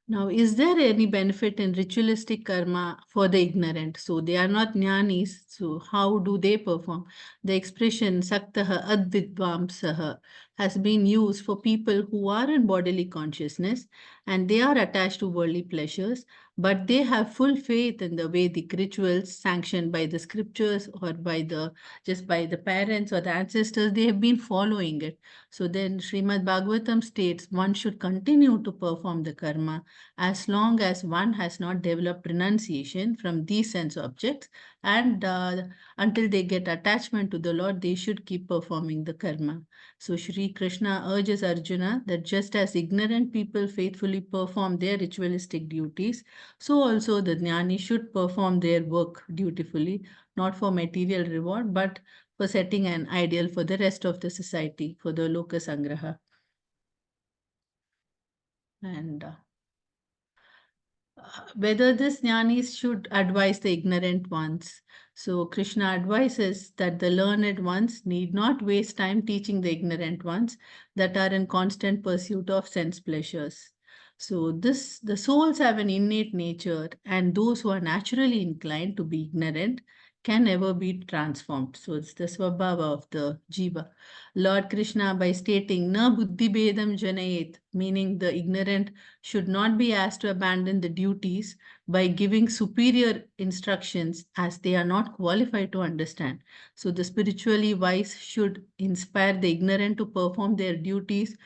Now, is there any benefit in ritualistic karma for the ignorant? So they are not jnanis. So how do they perform? The expression saktaha advidvamsaha has been used for people who are in bodily consciousness and they are attached to worldly pleasures, but they have full faith in the Vedic rituals sanctioned by the scriptures or by the parents or the ancestors. They have been following it. So then Srimad Bhagavatam states one should continue to perform the karma as long as one has not developed renunciation from these sense objects, and until they get attachment to the Lord, they should keep performing the karma. So Shri Krishna urges Arjuna that just as ignorant people faithfully perform their ritualistic duties, so also the jnani should perform their work dutifully, not for material reward, but for setting an ideal for the rest of the society, for the Loka Sangraha. And whether this jnanis should advise the ignorant ones. So Krishna advises that the learned ones need not waste time teaching the ignorant ones that are in constant pursuit of sense pleasures. So the souls have an innate nature, and those who are naturally inclined to be ignorant can never be transformed. So it's the swabhava of the jiva. Lord Krishna, by stating na buddhi bedam janayet, meaning the ignorant should not be asked to abandon the duties by giving superior instructions as they are not qualified to understand. So the spiritually wise should inspire the ignorant to perform their duties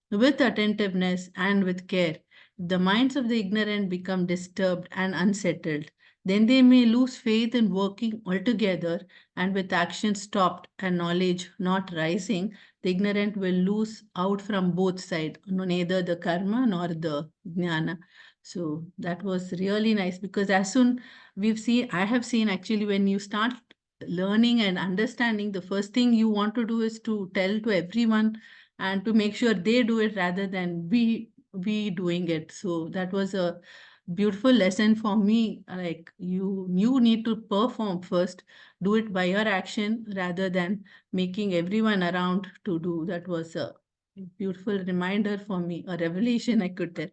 with attentiveness and with care. If the minds of the ignorant become disturbed and unsettled, then they may lose faith in working altogether, and with action stopped and knowledge not rising, the ignorant will lose out from both sides, neither the karma nor the jnana. So that was really nice, because as soon I have seen actually, when you start learning and understanding, the first thing you want to do is to tell to everyone and to make sure they do it rather than we doing it. So that was a beautiful lesson for me. Like you need to perform first, do it by your action rather than making everyone around to do. That was a beautiful reminder for me, a revelation I could tell.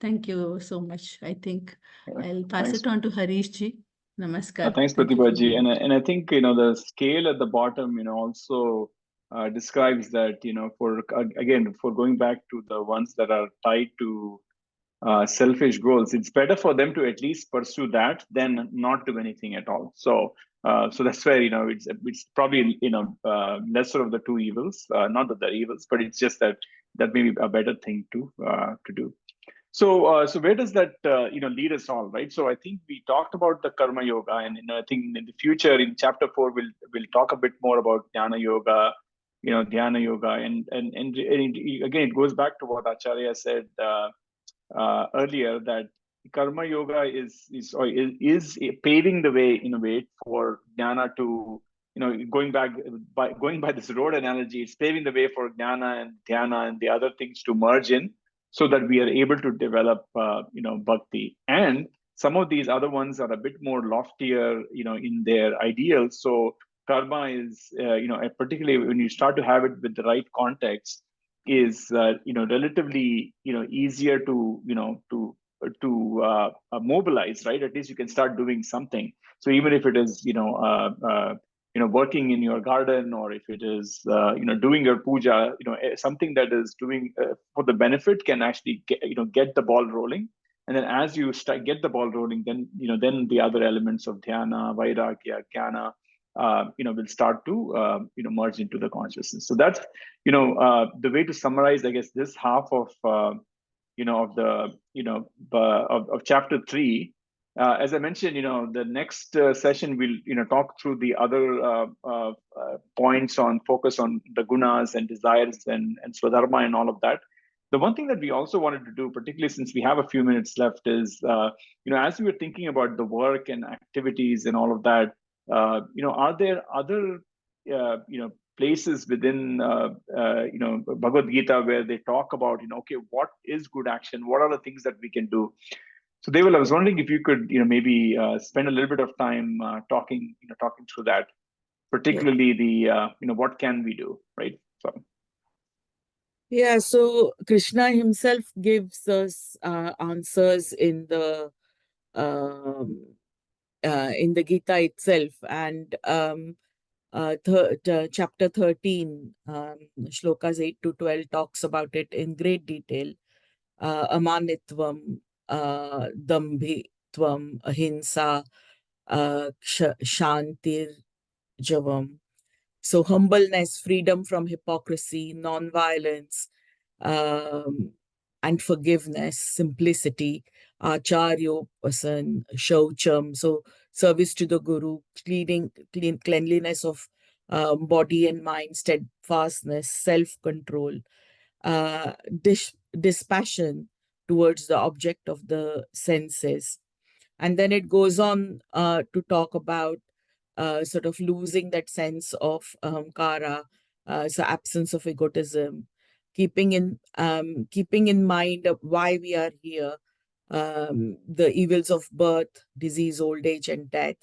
Thank you so much. I think I'll pass it on to Harish ji. Namaskar. Thanks, Pratibha ji. And I think, the scale at the bottom, also describes that, for going back to the ones that are tied to selfish goals, it's better for them to at least pursue that than not do anything at all. So that's where, it's probably, lesser of the two evils, not that they're evils, but it's just that may be a better thing to do. So where does that lead us all, right? So I think we talked about the karma yoga, and I think in the future in chapter 4 we'll talk a bit more about jnana yoga, dhyana yoga, and again it goes back to what Acharya said earlier, that karma yoga is paving the way in a way for jnana to, going by this road analogy, it's paving the way for jnana and dhyana and the other things to merge in, so that we are able to develop, bhakti. And some of these other ones are a bit more loftier, in their ideals. So karma is, particularly when you start to have it with the right context, is relatively easier to mobilize, right? At least you can start doing something. So even if it is working in your garden, or if it is doing your puja, something that is doing for the benefit can actually get the ball rolling. And then as you get the ball rolling, then then the other elements of dhyana, vairagya, jnana will start to merge into the consciousness. So that's the way to summarize, I guess, this half of of chapter 3. As I mentioned, the next session we'll talk through the other points on focus on the gunas and desires and swadharma and all of that. The one thing that we also wanted to do, particularly since we have a few minutes left, is as we were thinking about the work and activities and all of that, are there other places within Bhagavad Gita where they talk about okay, what is good action, what are the things that we can do? So Deval, I was wondering if you could maybe spend a little bit of time talking through that, particularly the what can we do, right? So Yeah, so Krishna himself gives us answers in the Gita itself, and chapter 13, shlokas 8 to 12 talks about it in great detail. Amanitvam, dambhitvam, ahimsa, shantir javam. So humbleness, freedom from hypocrisy, non-violence, and forgiveness, simplicity, acharyopasan, shaucham, so service to the guru, cleanliness of body and mind, steadfastness, self-control, dispassion towards the object of the senses. And then it goes on to talk about sort of losing that sense of ahamkara, so absence of egotism, keeping in mind why we are here, the evils of birth, disease, old age, and death,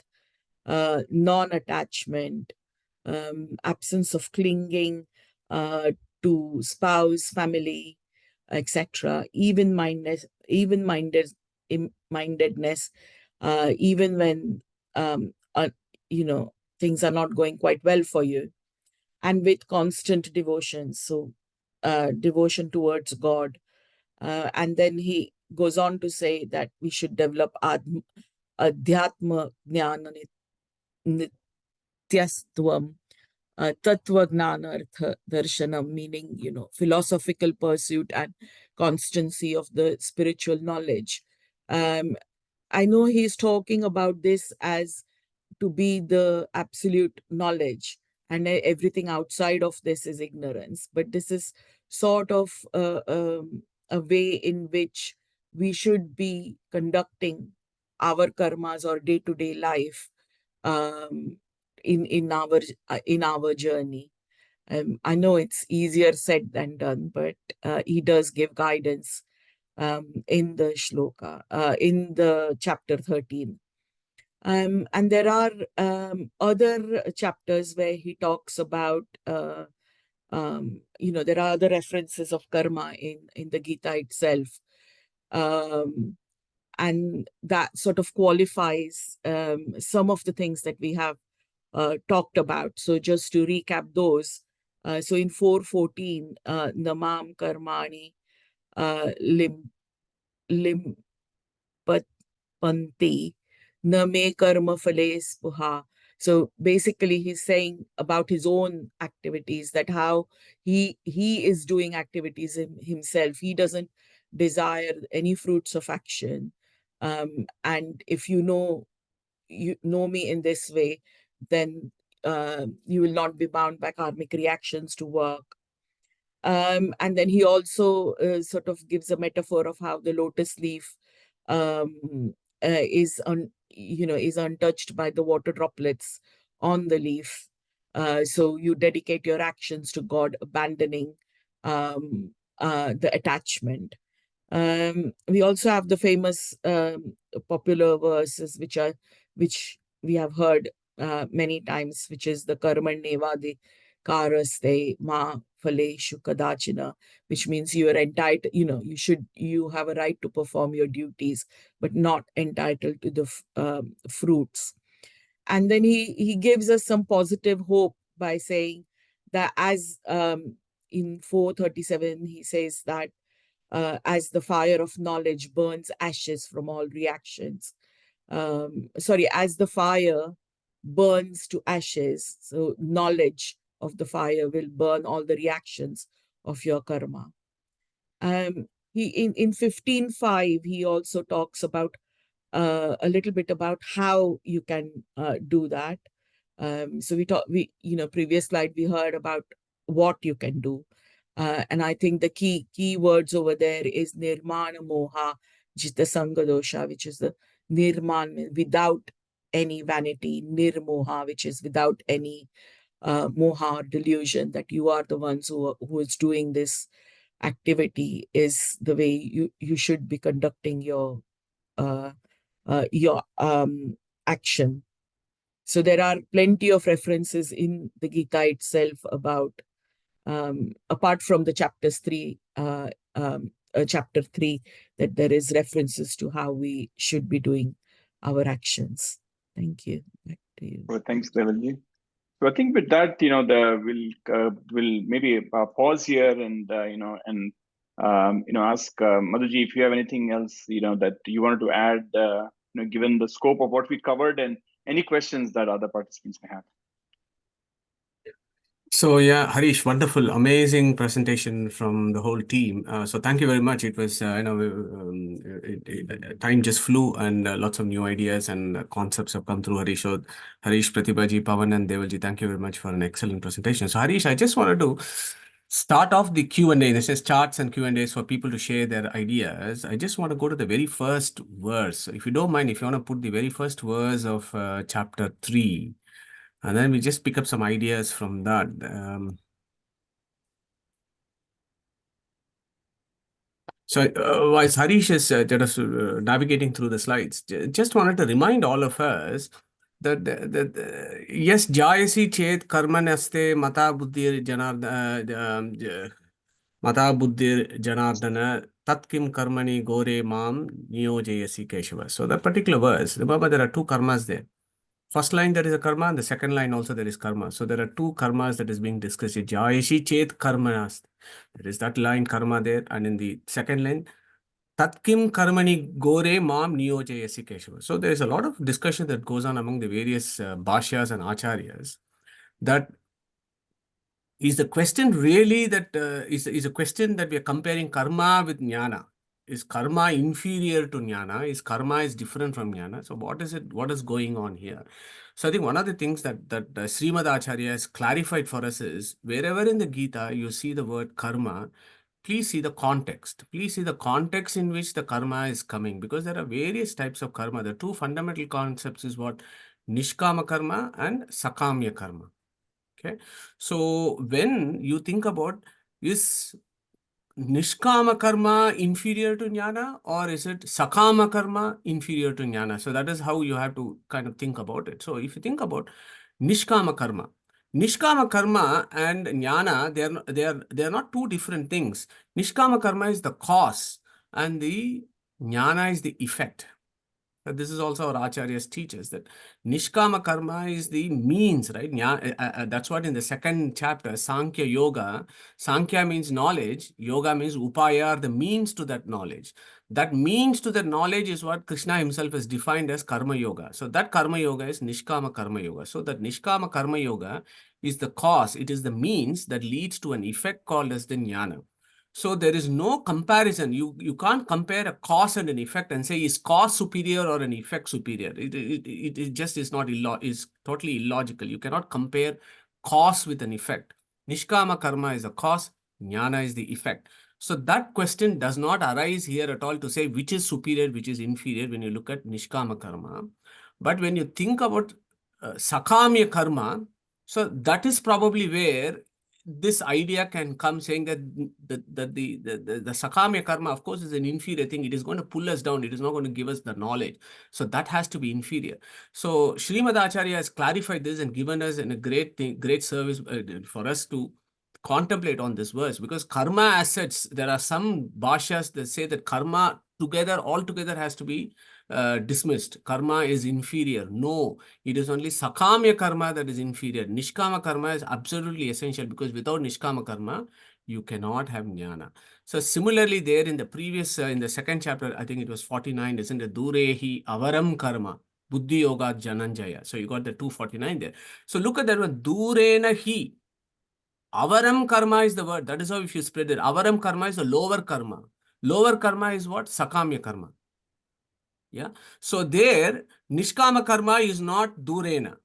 non-attachment, absence of clinging to spouse, family, etc., even-mindedness, even when things are not going quite well for you, and with constant devotion, so devotion towards God. And then he goes on to say that we should develop adhyatma jnana nityastvam, tattva gnana artha darshanam, meaning philosophical pursuit and constancy of the spiritual knowledge. I know he's talking about this as to be the absolute knowledge, and everything outside of this is ignorance. But this is sort of a way in which we should be conducting our karmas or day-to-day life in our journey. I know it's easier said than done, but he does give guidance in the shloka, in the chapter 13. And there are other chapters where he talks about, there are other references of karma in the Gita itself. And that sort of qualifies some of the things that we have talked about. So just to recap those, so in 4:14, namam karmani limpatpanti na me karma phale spuha. So basically he's saying about his own activities, that how he is doing activities himself. He doesn't desire any fruits of action. And if you know me in this way, then you will not be bound by karmic reactions to work. And then he also sort of gives a metaphor of how the lotus leaf is untouched by the water droplets on the leaf. So you dedicate your actions to God, abandoning the attachment. We also have the famous popular verses which we have heard many times, which is the karmanyevadi karaste ma phaleshu kadachina, which means you are entitled, you have a right to perform your duties, but not entitled to the fruits. And then he gives us some positive hope by saying that as in 437, he says that as the fire of knowledge burns ashes from all reactions. As the fire burns to ashes, so knowledge of the fire will burn all the reactions of your karma. He in 15.5, he also talks about a little bit about how you can do that. Previous slide we heard about what you can do. And I think the key words over there is nirmana moha jita sanga dosha, which is the nirman, without any vanity, nirmoha, which is without any moha or delusion that you are the ones who is doing this activity, is the way you should be conducting your action. So there are plenty of references in the Gita itself about, apart from the chapter 3, that there is references to how we should be doing our actions. Thank you. Back to you. Well, thanks, Devalji. So I think with that, we'll maybe pause here and ask Madhuji if you have anything else that you wanted to add, given the scope of what we covered, and any questions that other participants may have. So yeah, Harish, wonderful, amazing presentation from the whole team. So thank you very much. It was, time just flew, and lots of new ideas and concepts have come through. Harish, Pratibhaji, Pawan, and Devalji, thank you very much for an excellent presentation. So Harish, I just wanted to start off the Q&A. This is charts and Q&As for people to share their ideas. I just want to go to the very first verse. If you don't mind, if you want to put the very first verse of chapter 3. And then we just pick up some ideas from that. While Harish is navigating through the slides, just wanted to remind all of us that yes, jayasi chet karmanaste mata buddhir janardana tatkim karmani gore mam niyojayasi keshava. So that particular verse, remember there are two karmas there. First line there is a karma, and the second line also there is karma. So there are two karmas that is being discussed. Jayeshi chet karmanas. There is that line karma there, and in the second line, tatkim karmani gore mam niyojayasi keshava. So there is a lot of discussion that goes on among the various bhashyas and acharyas. That is the question really that is a question that we are comparing karma with jnana. Is karma inferior to jnana? Is karma is different from jnana? So what is it? What is going on here? So I think one of the things that Srimad Acharya has clarified for us is wherever in the Gita you see the word karma, please see the context. Please see the context in which the karma is coming, because there are various types of karma. The two fundamental concepts is what? Nishkama karma and sakamya karma. Okay. So when you think about, is Nishkama karma inferior to jnana, or is it Sakama karma inferior to jnana? So that is how you have to kind of think about it. So if you think about Nishkama karma and jnana, they are not two different things. Nishkama karma is the cause and the jnana is the effect. This is also our Acharya's teaches that Nishkama karma is the means, right? That's what in the second chapter, Sankhya Yoga, Sankhya means knowledge, Yoga means Upaya, the means to that knowledge. That means to that knowledge is what Krishna himself has defined as Karma Yoga. So that Karma Yoga is Nishkama Karma Yoga. So that Nishkama Karma Yoga is the cause, it is the means that leads to an effect called as the Jnana. So there is no comparison. You can't compare a cause and an effect and say is cause superior or an effect superior. It just is not is totally illogical. You cannot compare cause with an effect. Nishkama karma is a cause, jnana is the effect. So that question does not arise here at all to say which is superior, which is inferior when you look at Nishkama karma. But when you think about Sakamya karma, so that is probably where this idea can come saying that the Sakamya karma, of course, is an inferior thing. It is going to pull us down. It is not going to give us the knowledge. So that has to be inferior. So Srimad Acharya has clarified this and given us a great thing, great service for us to contemplate on this verse, because karma as such, there are some bhashyas that say that karma altogether has to be dismissed. Karma is inferior. No, it is only sakamya karma that is inferior. Nishkama karma is absolutely essential, because without nishkama karma, you cannot have jnana. So similarly, there in the previous, in the second chapter, I think it was 49, isn't it? Durehi avaram karma. Buddhi yoga jananjaya. So you got the 249 there. So look at that one. Durena hi. Avaram karma is the word. That is how if you spread it. Avaram karma is the lower karma. Lower karma is what? Sakamya karma. Yeah. So there, nishkama karma is not durena.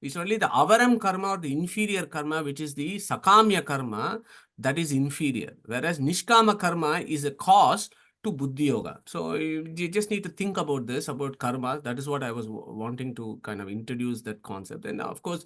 It's only the avaram karma or the inferior karma, which is the sakamya karma, that is inferior. Whereas nishkama karma is a cause to buddhi yoga. So you just need to think about this, about karma. That is what I was wanting to kind of introduce that concept. And of course,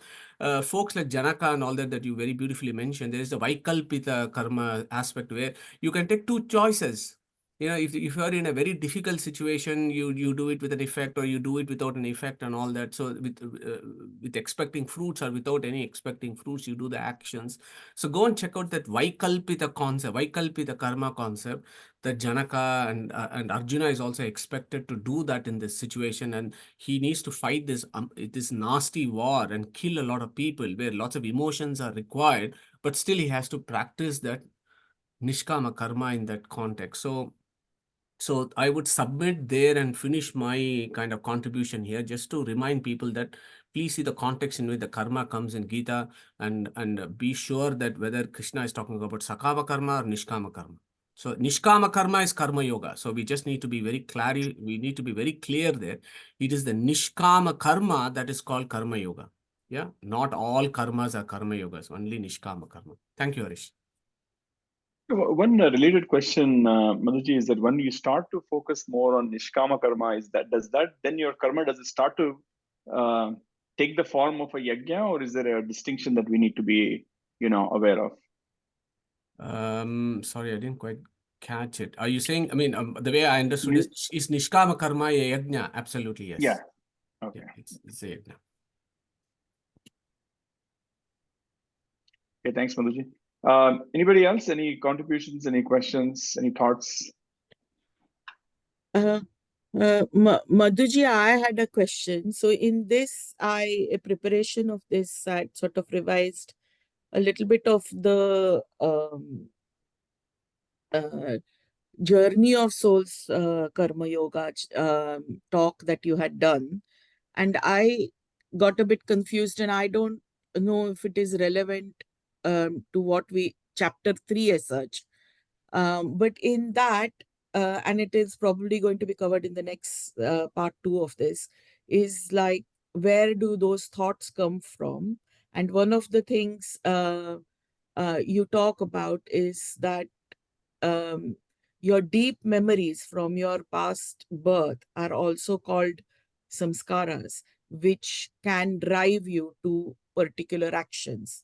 folks like Janaka and all that you very beautifully mentioned, there is the Vaikalpita karma aspect where you can take two choices. You know, if you are in a very difficult situation, you do it with an effect, or you do it without an effect and all that. So with expecting fruits or without any expecting fruits, you do the actions. So go and check out that Vaikalpita concept, Vaikalpita karma concept, that Janaka and Arjuna is also expected to do that in this situation, and he needs to fight this nasty war and kill a lot of people where lots of emotions are required, but still he has to practice that nishkama karma in that context. So I would submit there and finish my kind of contribution here, just to remind people that please see the context in which the karma comes in Gita, and be sure that whether Krishna is talking about sakama karma or nishkama karma. So nishkama karma is karma yoga. So we just need to be very clear there. It is the nishkama karma that is called karma yoga. Yeah, not all karmas are karma yogas, only nishkama karma. Thank you, Harish. One related question, Madhuji, is that when you start to focus more on nishkama karma, does your karma, does it start to take the form of a yajna, or is there a distinction that we need to be, aware of? Sorry, I didn't quite catch it. Are you saying, I mean, the way I understood is nishkama karma a yajna? Absolutely, yes. Yeah. Okay. Yeah, it's a yajna. Okay, thanks, Madhuji. Anybody else? Any contributions, any questions, any thoughts? Madhuji, I had a question. So in this, a preparation of this, I sort of revised a little bit of the journey of souls karma yoga talk that you had done, and I got a bit confused, and I don't know if it is relevant to what we chapter 3 as such, but in that and it is probably going to be covered in the next part 2 of this, is like, where do those thoughts come from? And one of the things you talk about is that your deep memories from your past birth are also called samskaras, which can drive you to particular actions.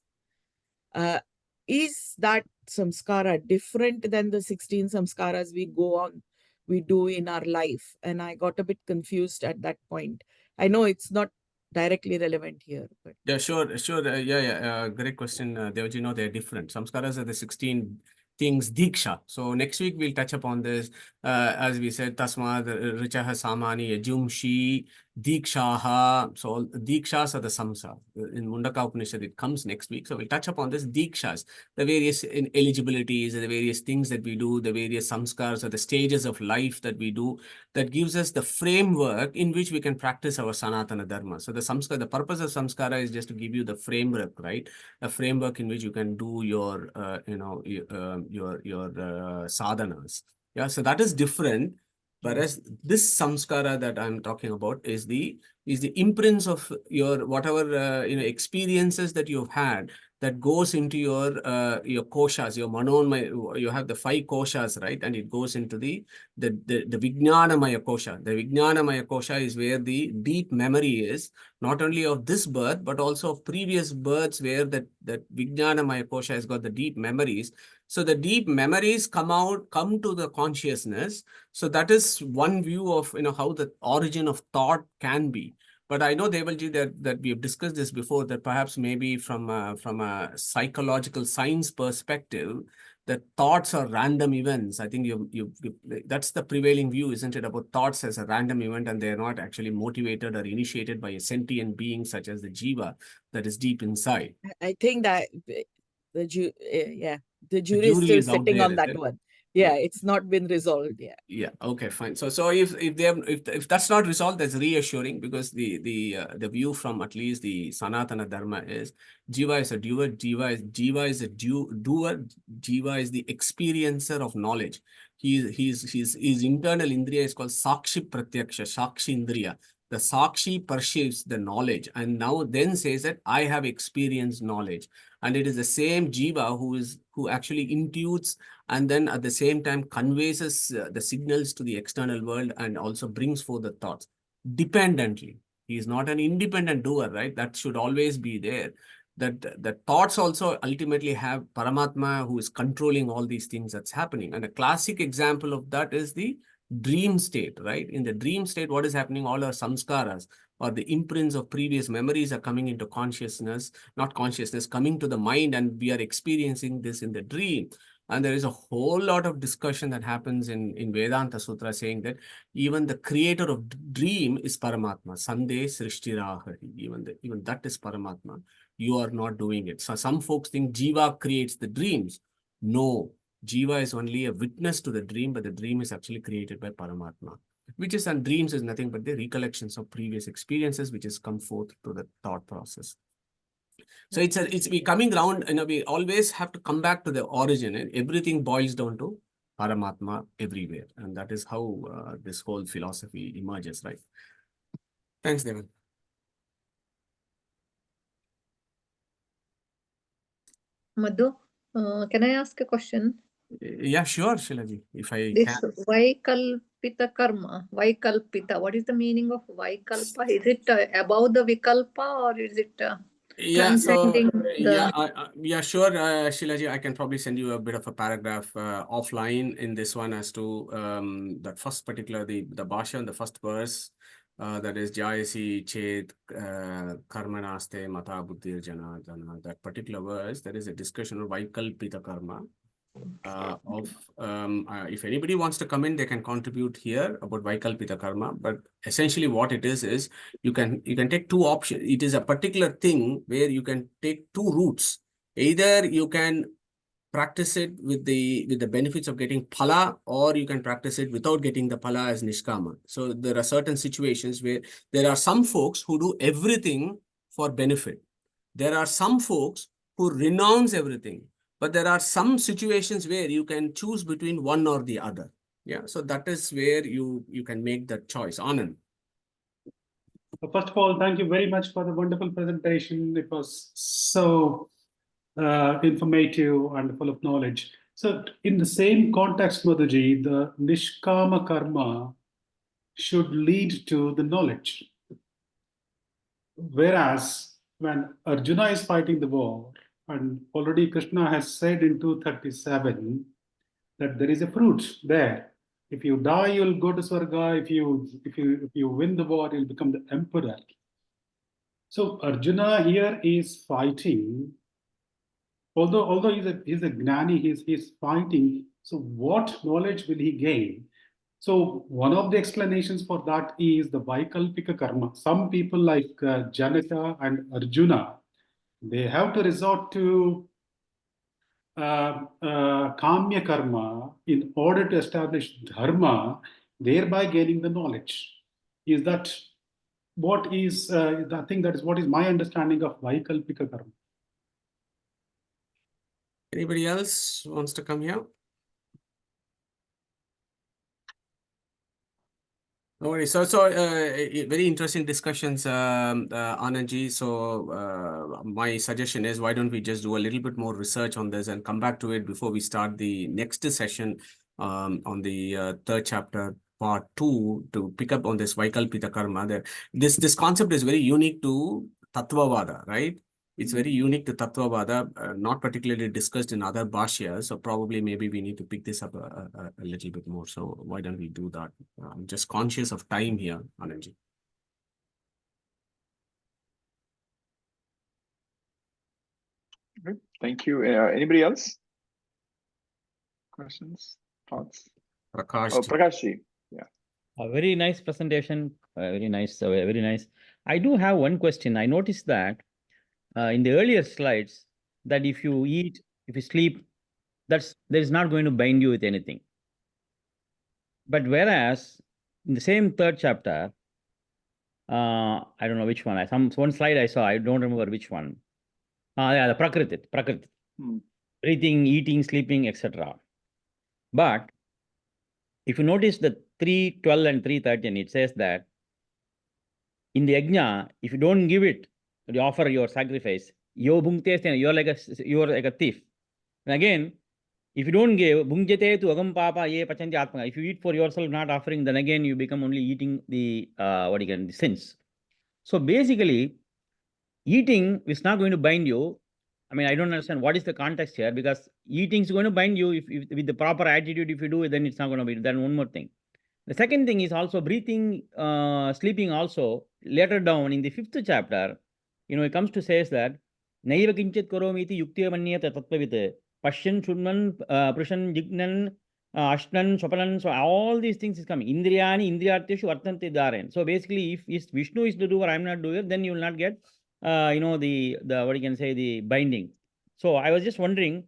Is that samskara different than the 16 samskaras we do in our life? And I got a bit confused at that point. I know it's not directly relevant here, but Yeah, sure. Great question, Devaji. No, they're different. Samskaras are the 16 things, Diksha. So next week we'll touch upon this. As we said, Tasmad, Richaha Samani, Yajumshi, Dikshaha. So Dikshas are the samsa. In Mundaka Upanishad, it comes next week. So we'll touch upon this Dikshas, the various eligibilities, the various things that we do, the various samskars or the stages of life that we do, that gives us the framework in which we can practice our Sanatana Dharma. So the purpose of samskara is just to give you the framework, right? A framework in which you can do your, sadhanas. Yeah, so that is different. Whereas this samskara that I'm talking about is the imprints of your whatever experiences that you've had that goes into your koshas, your manonmaya. You have the 5 koshas, right? And it goes into the Vijnanamaya kosha. The Vijnanamaya kosha is where the deep memory is, not only of this birth, but also of previous births, where that Vijnanamaya kosha has got the deep memories. So the deep memories come to the consciousness. So that is one view of, how the origin of thought can be. But I know, Devalji, that we have discussed this before, that perhaps maybe from a psychological science perspective, that thoughts are random events. I think that's the prevailing view, isn't it, about thoughts as a random event, and they're not actually motivated or initiated by a sentient being such as the jiva that is deep inside. I think that the The jury is jury still is out sitting there, on is that it? one. Yeah, it's not been resolved yet. Yeah. Okay. Fine. So if that's not resolved, that's reassuring, because the view from at least the Sanatana Dharma is Jiva is a doer. Jiva is a doer. Jiva is the experiencer of knowledge. His internal indriya is called Sakshi Pratyaksha, Sakshi Indriya. The Sakshi perceives the knowledge, and now then says that I have experienced knowledge, and it is the same Jiva who actually intuits, and then at the same time conveys the signals to the external world, and also brings forth the thoughts dependently. He is not an independent doer, right? That should always be there. That the thoughts also ultimately have Paramatma who is controlling all these things that's happening. And a classic example of that is the dream state, right? In the dream state, what is happening? All our samskaras, or the imprints of previous memories, are coming into consciousness, not consciousness, coming to the mind, and we are experiencing this in the dream. And there is a whole lot of discussion that happens in Vedanta Sutra, saying that even the creator of dream is Paramatma. Sande Srishtirahari. Even that is Paramatma. You are not doing it. So some folks think Jiva creates the dreams. No, Jiva is only a witness to the dream, but the dream is actually created by Paramatma. And dreams is nothing but the recollections of previous experiences, which has come forth to the thought process. So we coming around, we always have to come back to the origin, and everything boils down to Paramatma everywhere. And that is how this whole philosophy emerges, right? Thanks, Devan. Madhu, can I ask a question? Yeah, sure, Shilaji, if I This can. Vaikalpita karma, Vaikalpita, what is the meaning of Vaikalpa? Is it above the Vikalpa, or is it Yeah, so transcending yeah, sure, Shilaji, I can probably send you a bit of a paragraph offline in this one as to that first particular, the Bhasha and the first verse, that is Jayasi Chet Karmanaste Mata Buddhir Jana. That particular verse, there is a discussion of Vaikalpita karma. If anybody wants to come in, they can contribute here about Vaikalpita karma. But essentially what it is you can take two options. It is a particular thing where you can take two routes. Either you can practice it with the benefits of getting phala, or you can practice it without getting the phala as nishkama. So there are certain situations where there are some folks who do everything for benefit. There are some folks who renounce everything. But there are some situations where you can choose between one or the other. Yeah, so that is where you can make that choice. Anand. First of all, thank you very much for the wonderful presentation. It was so informative and full of knowledge. So in the same context, Madhuji, the Nishkama karma should lead to the knowledge. Whereas when Arjuna is fighting the war, and already Krishna has said in 237 that there is a fruit there. If you die, you'll go to Swarga. If you win the war, you'll become the emperor. So Arjuna here is fighting. Although he's a gnani, he's fighting. So what knowledge will he gain? So one of the explanations for that is the Vaikalpika karma. Some people like Janaka and Arjuna, they have to resort to Kamya karma in order to establish dharma, thereby gaining the knowledge. Is that what is, I think that is what is my understanding of Vaikalpika karma. Anybody else wants to come here? No worries. So very interesting discussions, Anandji. So my suggestion is, why don't we just do a little bit more research on this and come back to it before we start the next session on the third chapter, part 2, to pick up on this Vaikalpita Karma. This concept is very unique to Tattvavada, right? It's very unique to Tattvavada, not particularly discussed in other bhashyas. So probably maybe we need to pick this up a little bit more. So why don't we do that? I'm just conscious of time here, Anandji. Okay, thank you. Anybody else? Questions, thoughts? Prakash. Oh, Prakashji. A very nice presentation. Very nice. Very nice. I do have one question. I noticed that in the earlier slides that if you eat, if you sleep, that is not going to bind you with anything. But whereas in the same third chapter, I don't know which one. One slide I saw. I don't remember which one. Yeah, the Prakriti. Breathing, eating, sleeping, etc. But if you notice the 3:12 and 3:13, it says that in the yajna, if you don't give it, you offer your sacrifice, you're like a thief. And again, if you don't give, bhungjate tu agam papa ye pachanti atma. If you eat for yourself, not offering, then again you become only eating the the sins. So basically, eating is not going to bind you. I mean, I don't understand what is the context here, because eating is going to bind you if with the proper attitude. If you do it, then it's not going to be. Then one more thing. The second thing is also breathing, sleeping also. Later down in the 5th chapter, it comes to says that Naiva kinchit koromiti yuktiya manyata tattvavit Pashyan Shunman Prushan Jignan Ashnan Sopanan. So all these things is coming. Indriyani Indriyarteshu Vartante Dharen. So basically, if Vishnu is the doer, I'm not doer, then you will not get the what you can say, the binding. So I was just wondering,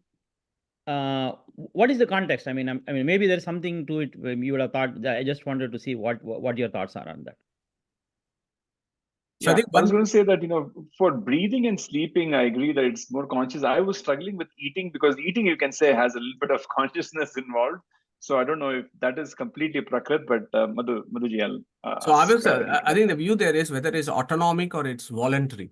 what is the context? I mean, maybe there's something to it. You would have thought. I just wanted to see what your thoughts are on that. So Yeah, I think I was going to say that, for breathing and sleeping, I agree that it's more conscious. I was struggling with eating, because eating, you can say, has a little bit of consciousness involved. So I don't know if that is completely Prakrit, but Madhuji, I'll So I ask, I think the view there is whether it's autonomic or it's voluntary.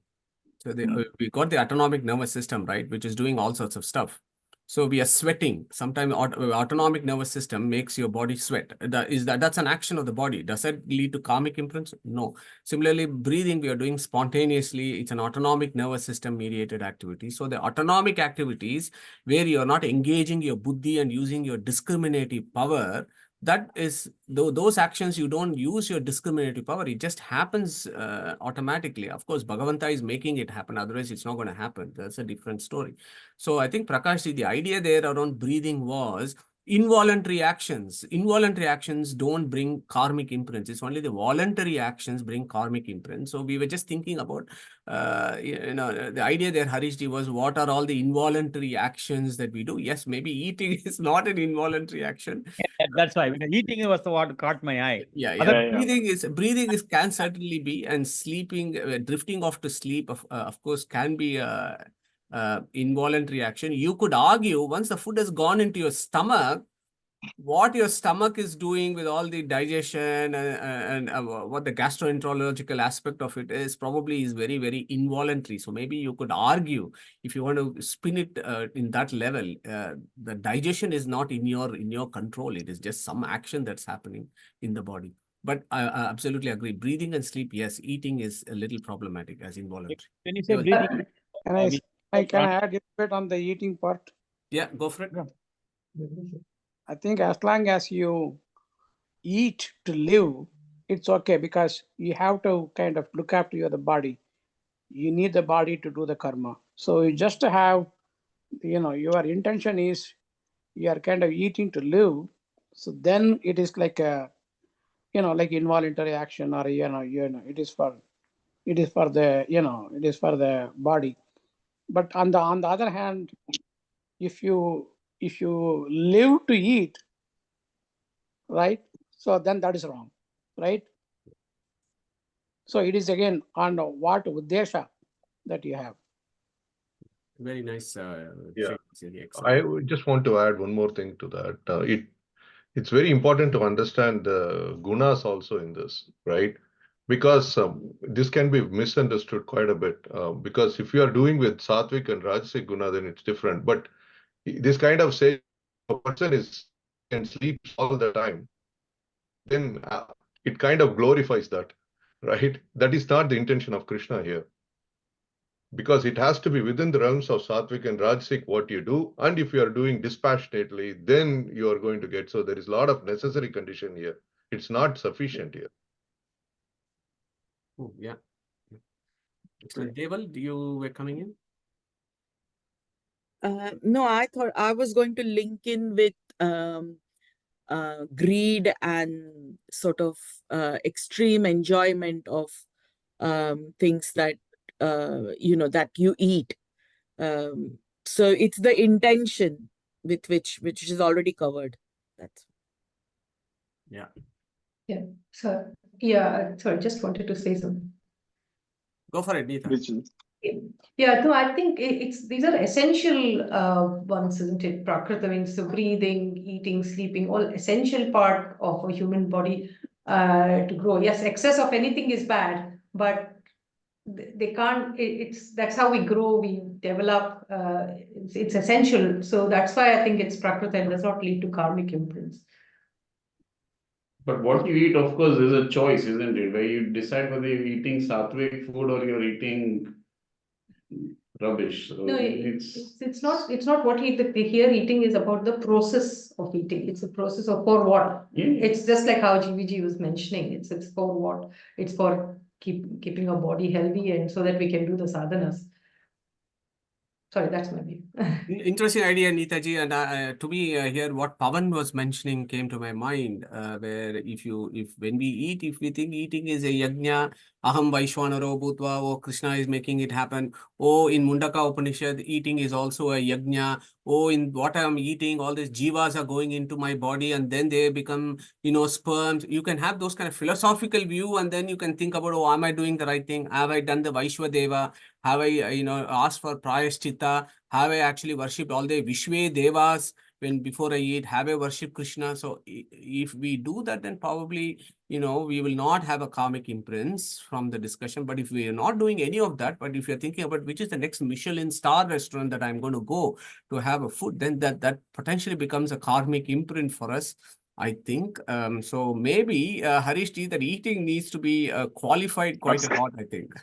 So we got the autonomic nervous system, right, which is doing all sorts of stuff. So we are sweating. Sometimes autonomic nervous system makes your body sweat. That's an action of the body. Does that lead to karmic imprints? No. Similarly, breathing, we are doing spontaneously. It's an autonomic nervous system mediated activity. So the autonomic activities where you're not engaging your buddhi and using your discriminative power, that is, those actions, you don't use your discriminative power. It just happens automatically. Of course, Bhagavanta is making it happen. Otherwise, it's not going to happen. That's a different story. So I think, Prakash, the idea there around breathing was involuntary actions. Involuntary actions don't bring karmic imprints. It's only the voluntary actions bring karmic imprints. So we were just thinking about, the idea there, Harishji, was what are all the involuntary actions that we do? Yes, maybe eating is not an involuntary action. That's why, because eating was the what caught my eye. Breathing can certainly be, and sleeping, drifting off to sleep, of course, can be involuntary action. You could argue, once the food has gone into your stomach, what your stomach is doing with all the digestion and what the gastroenterological aspect of it is probably is very, very involuntary. So maybe you could argue, if you want to spin it in that level, the digestion is not in your control. It is just some action that's happening in the body. But I absolutely agree. Breathing and sleep, yes. Eating is a little problematic as involuntary. When you say breathing, can I add a bit on the eating part? Yeah, go for it. I think as long as you eat to live, it's okay, because you have to kind of look after your body. You need the body to do the karma. So you just have, your intention is you are kind of eating to live. So then it is like a, like involuntary action, or it is for the body. But on the other hand, if you live to eat, right, so then that is wrong, right? So it is again on what uddesha that you have. Very nice. I just want to add one more thing to that. it's very important to understand the gunas also in this, right? Because this can be misunderstood quite a bit. Because if you are doing with sattvic and rajasic guna, then it's different. But this kind of say a person is and sleeps all the time, then it kind of glorifies that, right? That is not the intention of Krishna here. Because it has to be within the realms of sattvic and rajasic what you do, and if you are doing dispassionately, then you are going to get. So there is a lot of necessary condition here. It's not sufficient here. Oh, yeah. So Deval, you were coming in? No, I thought I was going to link in with greed and sort of extreme enjoyment of things that that you eat. So it's the intention with which is already covered. That's Yeah. Yeah. So yeah, sorry, just wanted to say something. Go for it, Neeta. Which is Yeah, no, I think it's these are essential ones, isn't it? Prakriti means so breathing, eating, sleeping, all essential part of a human body to grow. Yes, excess of anything is bad, but they can't. It's that's how we grow, we develop. It's essential. So that's why I think it's Prakriti and does not lead to karmic imprints. But what you eat, of course, is a choice, isn't it? Where you decide whether you're eating sattvic food or you're eating rubbish. So No, it's not what here eating is about the process of eating. It's a process of for what. Yeah. It's just like how GVG was mentioning. It's for what. It's for keeping our body healthy and so that we can do the sadhanas. Sorry, that's my view. Interesting idea, Neetaji. And to me, here what Pavan was mentioning came to my mind. Where when we eat, if we think eating is a yajna, aham vaishwanaro bhutva, oh Krishna is making it happen. Oh, in Mundaka Upanishad, eating is also a yajna. Oh, in what I'm eating, all these jivas are going into my body, and then they become, sperms. You can have those kind of philosophical view, and then you can think about, oh, am I doing the right thing? Have I done the Vaishwadeva? Have I, asked for prayaschitta? Have I actually worshipped all the Vishwe Devas before I eat? Have I worshipped Krishna? So if we do that, then probably, we will not have a karmic imprints from the discussion. But if we are not doing any of that, but if you're thinking about which is the next Michelin star restaurant that I'm going to go to have a food, then that potentially becomes a karmic imprint for us, I think. So maybe, Harish Ji, that eating needs to be qualified quite a lot, I think.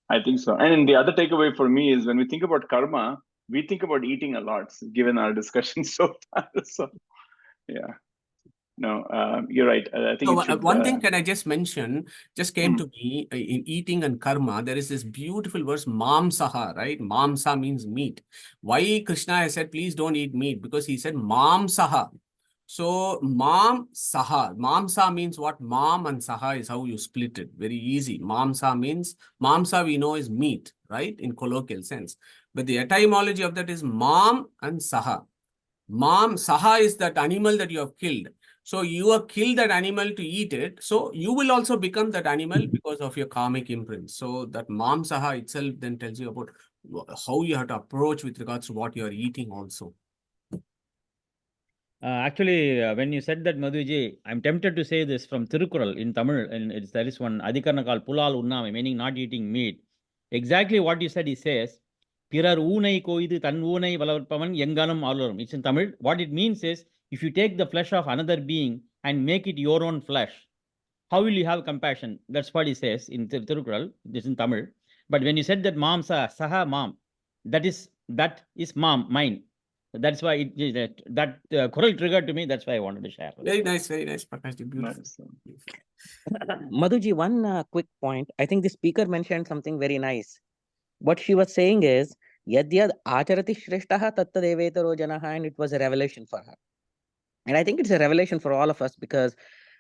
I think so. And the other takeaway for me is when we think about karma, we think about eating a lot, given our discussion so far. So, yeah. No, you're right. I think So it should, one thing can I just mention, just came to me in eating and karma, there is this beautiful verse, mamsaha, right? Mamsa means meat. Why Krishna has said, please don't eat meat? Because he said mamsaha. So mamsa means what? Mam and saha is how you split it. Very easy. Mamsa we know is meat, right? In colloquial sense. But the etymology of that is mam and saha. Saha is that animal that you have killed. So you have killed that animal to eat it. So you will also become that animal because of your karmic imprint. So that saha itself then tells you about how you have to approach with regards to what you are eating also. Actually, when you said that, Madhuji, I'm tempted to say this from Tirukural in Tamil, and there is one Adhikarana called Pulal Unname, meaning not eating meat. Exactly what you said, he says, Pirar Unai Koidu Tan Unai Valapaman Yanganam Alarum. It's in Tamil. What it means is, if you take the flesh of another being and make it your own flesh, how will you have compassion? That's what he says in Tirukural. This is in Tamil. But when you said that Mamsa, Saha Mam, that is Mam, mine. That's why that Kural triggered to me. That's why I wanted to share. Very nice, Prakash. Beautiful. nice. Madhuji, one quick point. I think the speaker mentioned something very nice. What she was saying is, Yadyad acharati shreshtaha tattadevetaro janaha, and it was a revelation for her. And I think it's a revelation for all of us because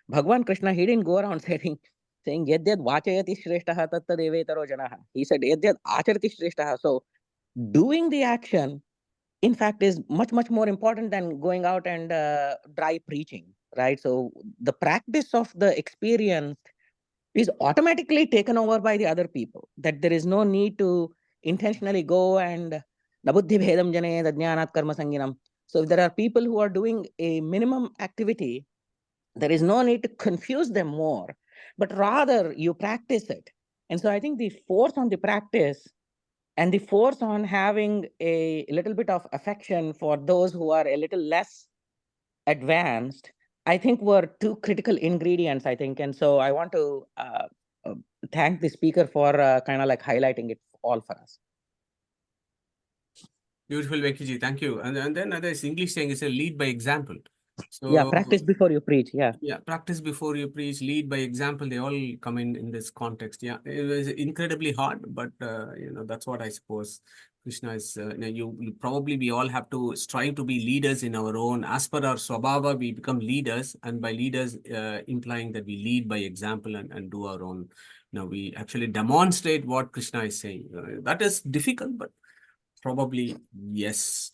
Bhagwan Krishna, he didn't go around saying Yadyad vachayati shreshtaha tattadevetaro janaha. He said Yadyad acharati shreshtaha. So doing the action, in fact, is much, much more important than going out and dry preaching, right? So the practice of the experience is automatically taken over by the other people, that there is no need to intentionally go and nabuddhi bhedam jane dadnyanat karma sanginam. So if there are people who are doing a minimum activity, there is no need to confuse them more, but rather you practice it. And so I think the force on the practice and the force on having a little bit of affection for those who are a little less advanced, I think were two critical ingredients, I think. And so I want to thank the speaker for kind of like highlighting it all for us. Beautiful, Venkiji. Thank you. And then there's English saying is a lead by example. So Yeah, practice before you preach. Yeah. Yeah, practice before you preach, lead by example. They all come in this context. Yeah, it was incredibly hard, but that's what I suppose Krishna is. You probably we all have to strive to be leaders in our own. As per our swabhava, we become leaders, and by leaders implying that we lead by example and do our own. We actually demonstrate what Krishna is saying. That is difficult, but probably yes.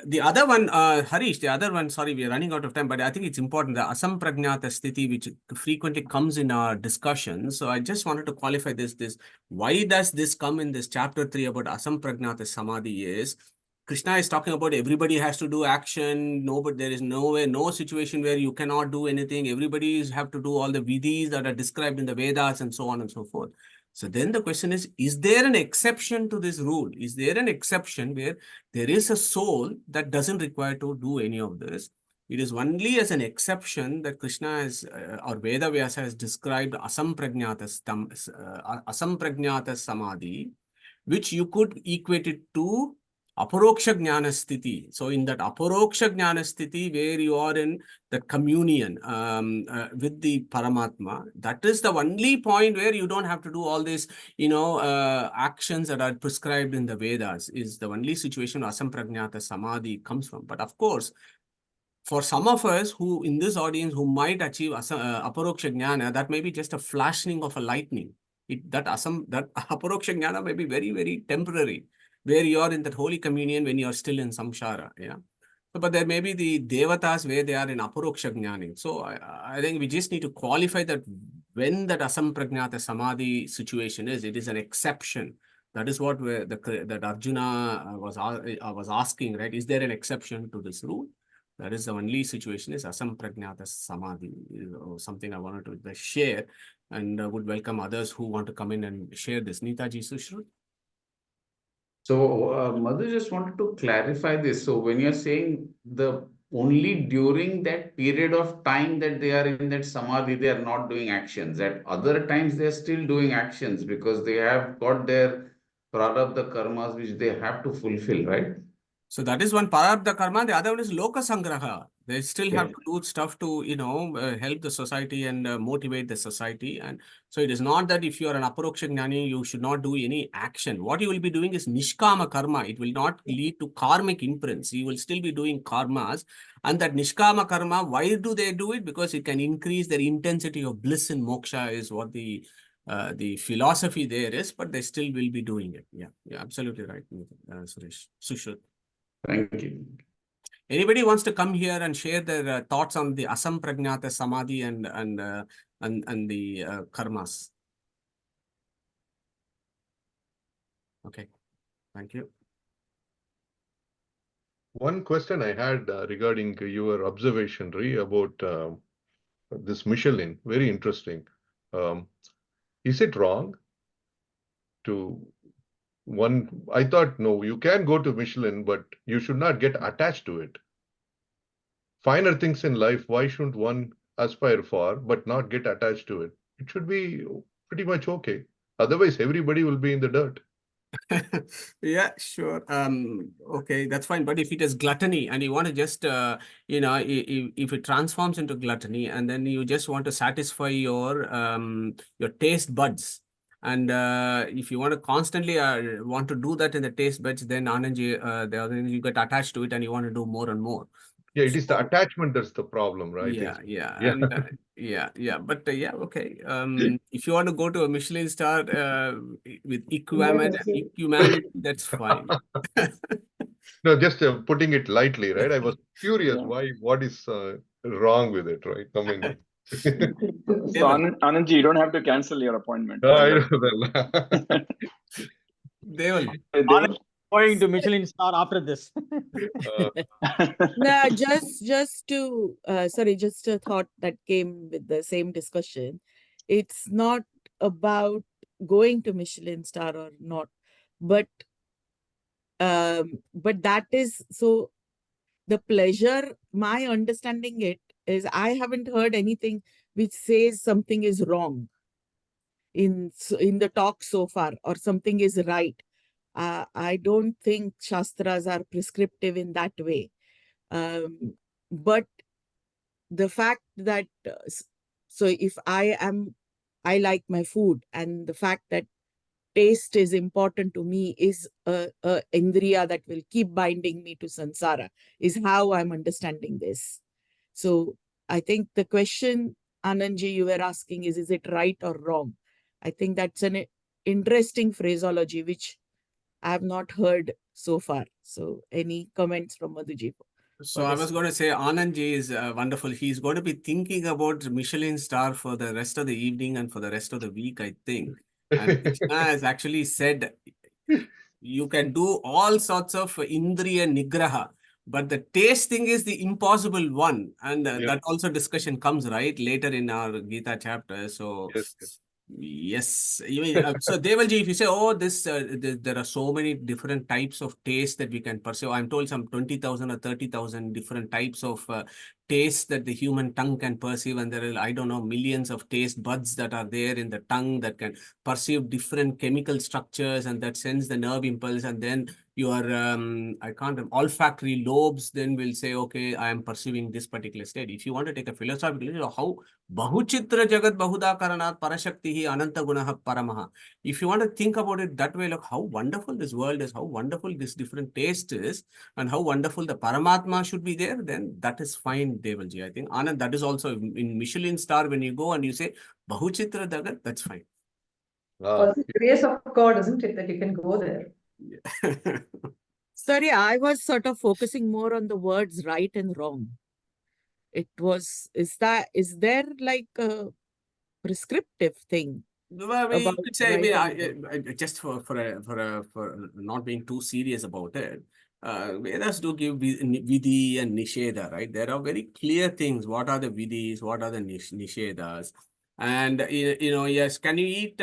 The other one, Harish, sorry, we are running out of time, but I think it's important, the asampragnata sthiti, which frequently comes in our discussion. So I just wanted to qualify this. Why does this come in this chapter 3 about asampragnata samadhi is, Krishna is talking about everybody has to do action. But there is no situation where you cannot do anything. Everybody have to do all the vidhis that are described in the Vedas and so on and so forth. So then the question is there an exception to this rule? Is there an exception where there is a soul that doesn't require to do any of this? It is only as an exception that Krishna has, or Veda Vyasa has described asampragnata samadhi, which you could equate it to aparoksha jnana sthiti. So in that aparoksha jnana sthiti, where you are in the communion with the Paramatma, that is the only point where you don't have to do all these, actions that are prescribed in the Vedas, is the only situation asampragnata samadhi comes from. But of course, for some of us who in this audience who might achieve aparoksha jnana, that may be just a flashing of a lightning. That aparoksha jnana may be very, very temporary, where you are in that holy communion when you are still in samsara. Yeah. But there may be the devatas where they are in aparoksha jnani. So I think we just need to qualify that when that asampragnata samadhi situation is, it is an exception. That is what that Arjuna was asking, right? Is there an exception to this rule? That is the only situation is asampragnata samadhi, something I wanted to share, and would welcome others who want to come in and share this. Neetaji, Sushruta. So, Madhu, just wanted to clarify this. So, when you're saying only during that period of time that they are in that samadhi, they are not doing actions. At other times, they are still doing actions because they have got their prarabdha karmas which they have to fulfill, right? So that is one prarabdha karma. The other one is loka sangraha. They still have to do stuff to, help the society and motivate the society. And so it is not that if you are an aparoksha jnani, you should not do any action. What you will be doing is nishkama karma. It will not lead to karmic imprints. You will still be doing karmas. And that nishkama karma, why do they do it? Because it can increase their intensity of bliss in moksha is what the philosophy there is, but they still will be doing it. Yeah, absolutely right, Suresh. Sushruta. Thank you. Anybody wants to come here and share their thoughts on the asampragnata samadhi and the karmas? Okay, thank you. One question I had regarding your observation, Ri, about this Michelin, very interesting. Is it wrong to I thought, no, you can go to Michelin, but you should not get attached to it. Finer things in life, why shouldn't one aspire for, but not get attached to it? It should be pretty much okay. Otherwise, everybody will be in the dirt. Yeah, sure. Okay, that's fine. But if it is gluttony and you want to just, if it transforms into gluttony and then you just want to satisfy your taste buds, and if you want to constantly want to do that in the taste buds, then Anandji, you get attached to it and you want to do more and more. Yeah, it is the attachment that's the problem, right? Yeah. And, but okay. If you want to go to a Michelin star with humanity, that's fine. No, just putting it lightly, right? I was curious what is wrong with it, right? I mean, so Anandji, you don't have to cancel your appointment. I know that. Deval. going to Michelin star after this. No, just to sorry, just a thought that came with the same discussion. It's not about going to Michelin star or not, but that is so the pleasure. My understanding it is I haven't heard anything which says something is wrong in the talk so far or something is right. I don't think Shastras are prescriptive in that way. But the fact that, so if I like my food, and the fact that taste is important to me is a indriya that will keep binding me to samsara, is how I'm understanding this. So I think the question, Anandji, you were asking is it right or wrong? I think that's an interesting phraseology, which I have not heard so far. So any comments from Madhuji? So I was going to say Anandji is wonderful. He's going to be thinking about Michelin star for the rest of the evening and for the rest of the week, I think. And Krishna has actually said you can do all sorts of indriya nigraha, but the taste thing is the impossible one. And that also discussion comes right later in our Gita chapter. So yes, so Devalji, if you say, oh, there are so many different types of taste that we can pursue. I'm told some 20,000 or 30,000 different types of taste that the human tongue can perceive, and there are, I don't know, millions of taste buds that are there in the tongue that can perceive different chemical structures, and that sends the nerve impulse, and then your olfactory lobes then will say, okay, I am perceiving this particular state. If you want to take a philosophical, how bahuchitra jagat bahuda karanat parashaktihi ananta gunaha paramaha. If you want to think about it that way, look how wonderful this world is, how wonderful this different taste is, and how wonderful the Paramatma should be there, then that is fine, Devalji. I think Anand, that is also in Michelin star, when you go and you say bahuchitra jagat, that's fine. For the grace of God, isn't it, that you can go there? Sorry, I was sort of focusing more on the words right and wrong. It was, is there like a prescriptive thing? Well, you could say, just for not being too serious about it, Vedas do give vidhi and nisheda, right? There are very clear things. What are the vidhis? What are the nishedas? And, yes, can you eat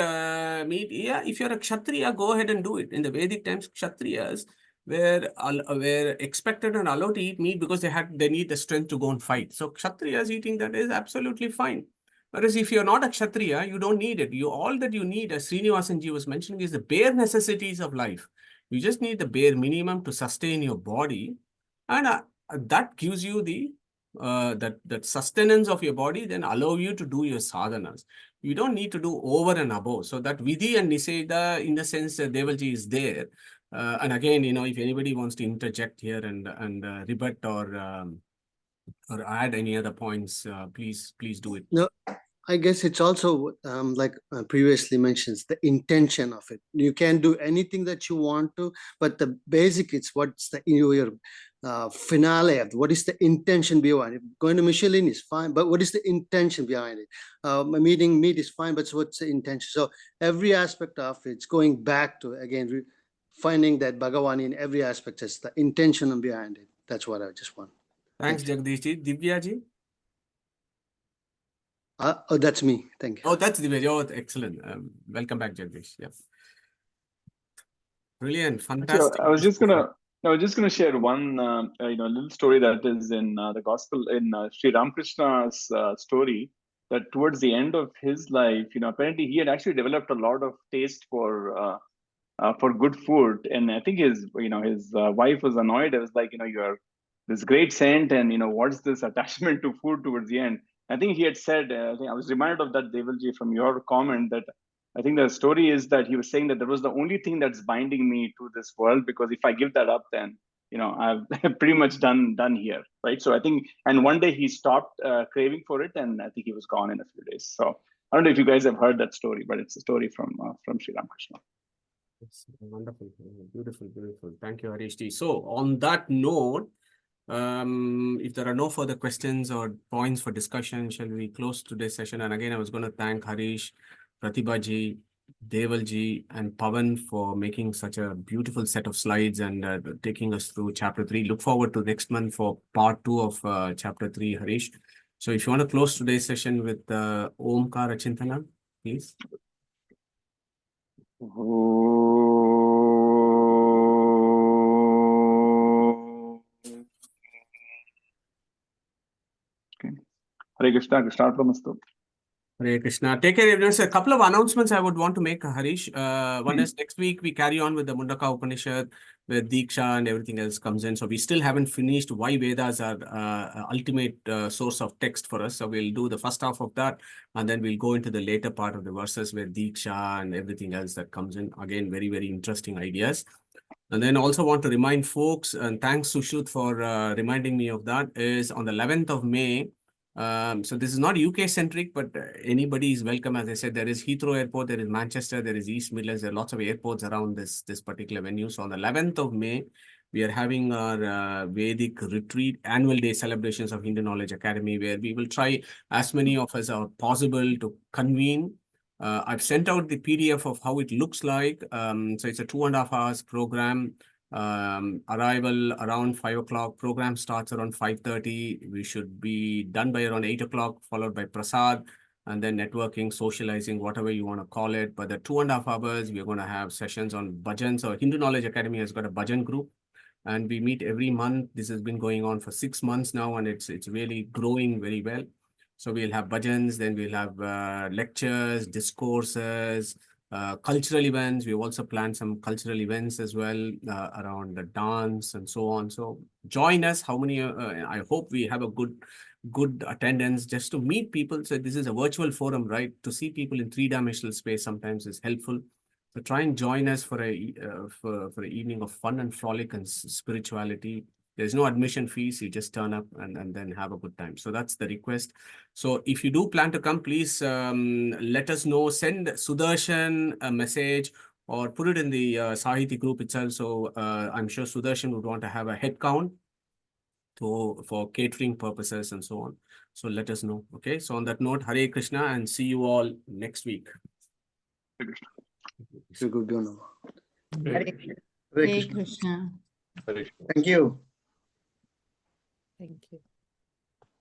meat? Yeah, if you're a Kshatriya, go ahead and do it. In the Vedic times, Kshatriyas were expected and allowed to eat meat because they need the strength to go and fight. So Kshatriyas eating that is absolutely fine. Whereas if you're not a Kshatriya, you don't need it. All that you need, as Srinivasanji was mentioning, is the bare necessities of life. You just need the bare minimum to sustain your body. And that gives you the that sustenance of your body, then allow you to do your sadhanas. You don't need to do over and above. So that vidhi and niseda, in the sense, Devalji is there. And again, if anybody wants to interject here and rebut or add any other points, please do it. No, I guess it's also like previously mentioned, the intention of it. You can do anything that you want to, but the basic, it's what's your finale of what is the intention behind it. Going to Michelin is fine, but what is the intention behind it? Eating meat is fine, but what's the intention? So every aspect of it's going back to, again, finding that Bhagavan in every aspect is the intention behind it. That's what I just want. Thanks, Jagdishji. Divyaji? Oh, that's me. Thank you. Oh, that's Divyaji. Oh, excellent. Welcome back, Jagdish. Yeah. Brilliant. Fantastic. I was just gonna share one little story that is in the gospel in Sri Ramakrishna's story, that towards the end of his life, apparently he had actually developed a lot of taste for good food, and I think his wife was annoyed. It was like, you're this great saint, and what's this attachment to food towards the end? I think he had said, I think I was reminded of that, Devalji, from your comment, that I think the story is that he was saying that there was the only thing that's binding me to this world, because if I give that up, then I've pretty much done here, right? So I think, and one day he stopped craving for it, and I think he was gone in a few days. So I don't know if you guys have heard that story, but it's a story from Sri Ramakrishna. It's wonderful, beautiful. Thank you, Harishji. So on that note, if there are no further questions or points for discussion, shall we close today's session? And again, I was going to thank Harish, Pratibhaji, Devalji and Pavan for making such a beautiful set of slides and taking us through chapter 3. Look forward to next month for part 2 of chapter 3, Harish. So if you want to close today's session with Omkara Chintana, please. Okay. Hare Krishna, Krishna Arpanamastu. Hare Krishna. Take care, everyone. So a couple of announcements I would want to make, Harish. One is next week we carry on with the Mundaka Upanishad, where Diksha and everything else comes in. So we still haven't finished why Vedas are ultimate source of text for us. So we'll do the first half of that, and then we'll go into the later part of the verses where Diksha and everything else that comes in. Again, very, very interesting ideas. And then also want to remind folks, and thanks Sushruth for reminding me of that, is on the 11th of May. So this is not UK centric, but anybody is welcome. As I said, there is Heathrow Airport, there is Manchester, there is East Midlands, there are lots of airports around this particular venue. So on the 11th of May, we are having our Vedic retreat, annual day celebrations of Hindu Knowledge Academy, where we will try as many of us are possible to convene. I've sent out the PDF of how it looks like. So it's a 2.5 hours program. Arrival around 5 o'clock. Program starts around 5:30. We should be done by around 8 o'clock, followed by Prasad, and then networking, socializing, whatever you want to call it. But the 2.5 hours, we're going to have sessions on bhajan. So Hindu Knowledge Academy has got a bhajan group, and we meet every month. This has been going on for 6 months now, and it's really growing very well. So we'll have bhajans, then we'll have lectures, discourses, cultural events. We've also planned some cultural events as well around the dance and so on. So join us. How many? I hope we have a good attendance just to meet people. So this is a virtual forum, right? To see people in three-dimensional space sometimes is helpful. So try and join us for an evening of fun and frolic and spirituality. There's no admission fees. You just turn up and then have a good time. So that's the request. So if you do plan to come, please let us know. Send Sudarshan a message or put it in the Sahiti group itself. So I'm sure Sudarshan would want to have a head count for catering purposes and so on. So let us know. Okay. So on that note, Hare Krishna, and see you all next week. Hare Krishna. Shri Guru Namaha. Hare Hare Krishna. Krishna. Hare Krishna. Thank you. Thank you.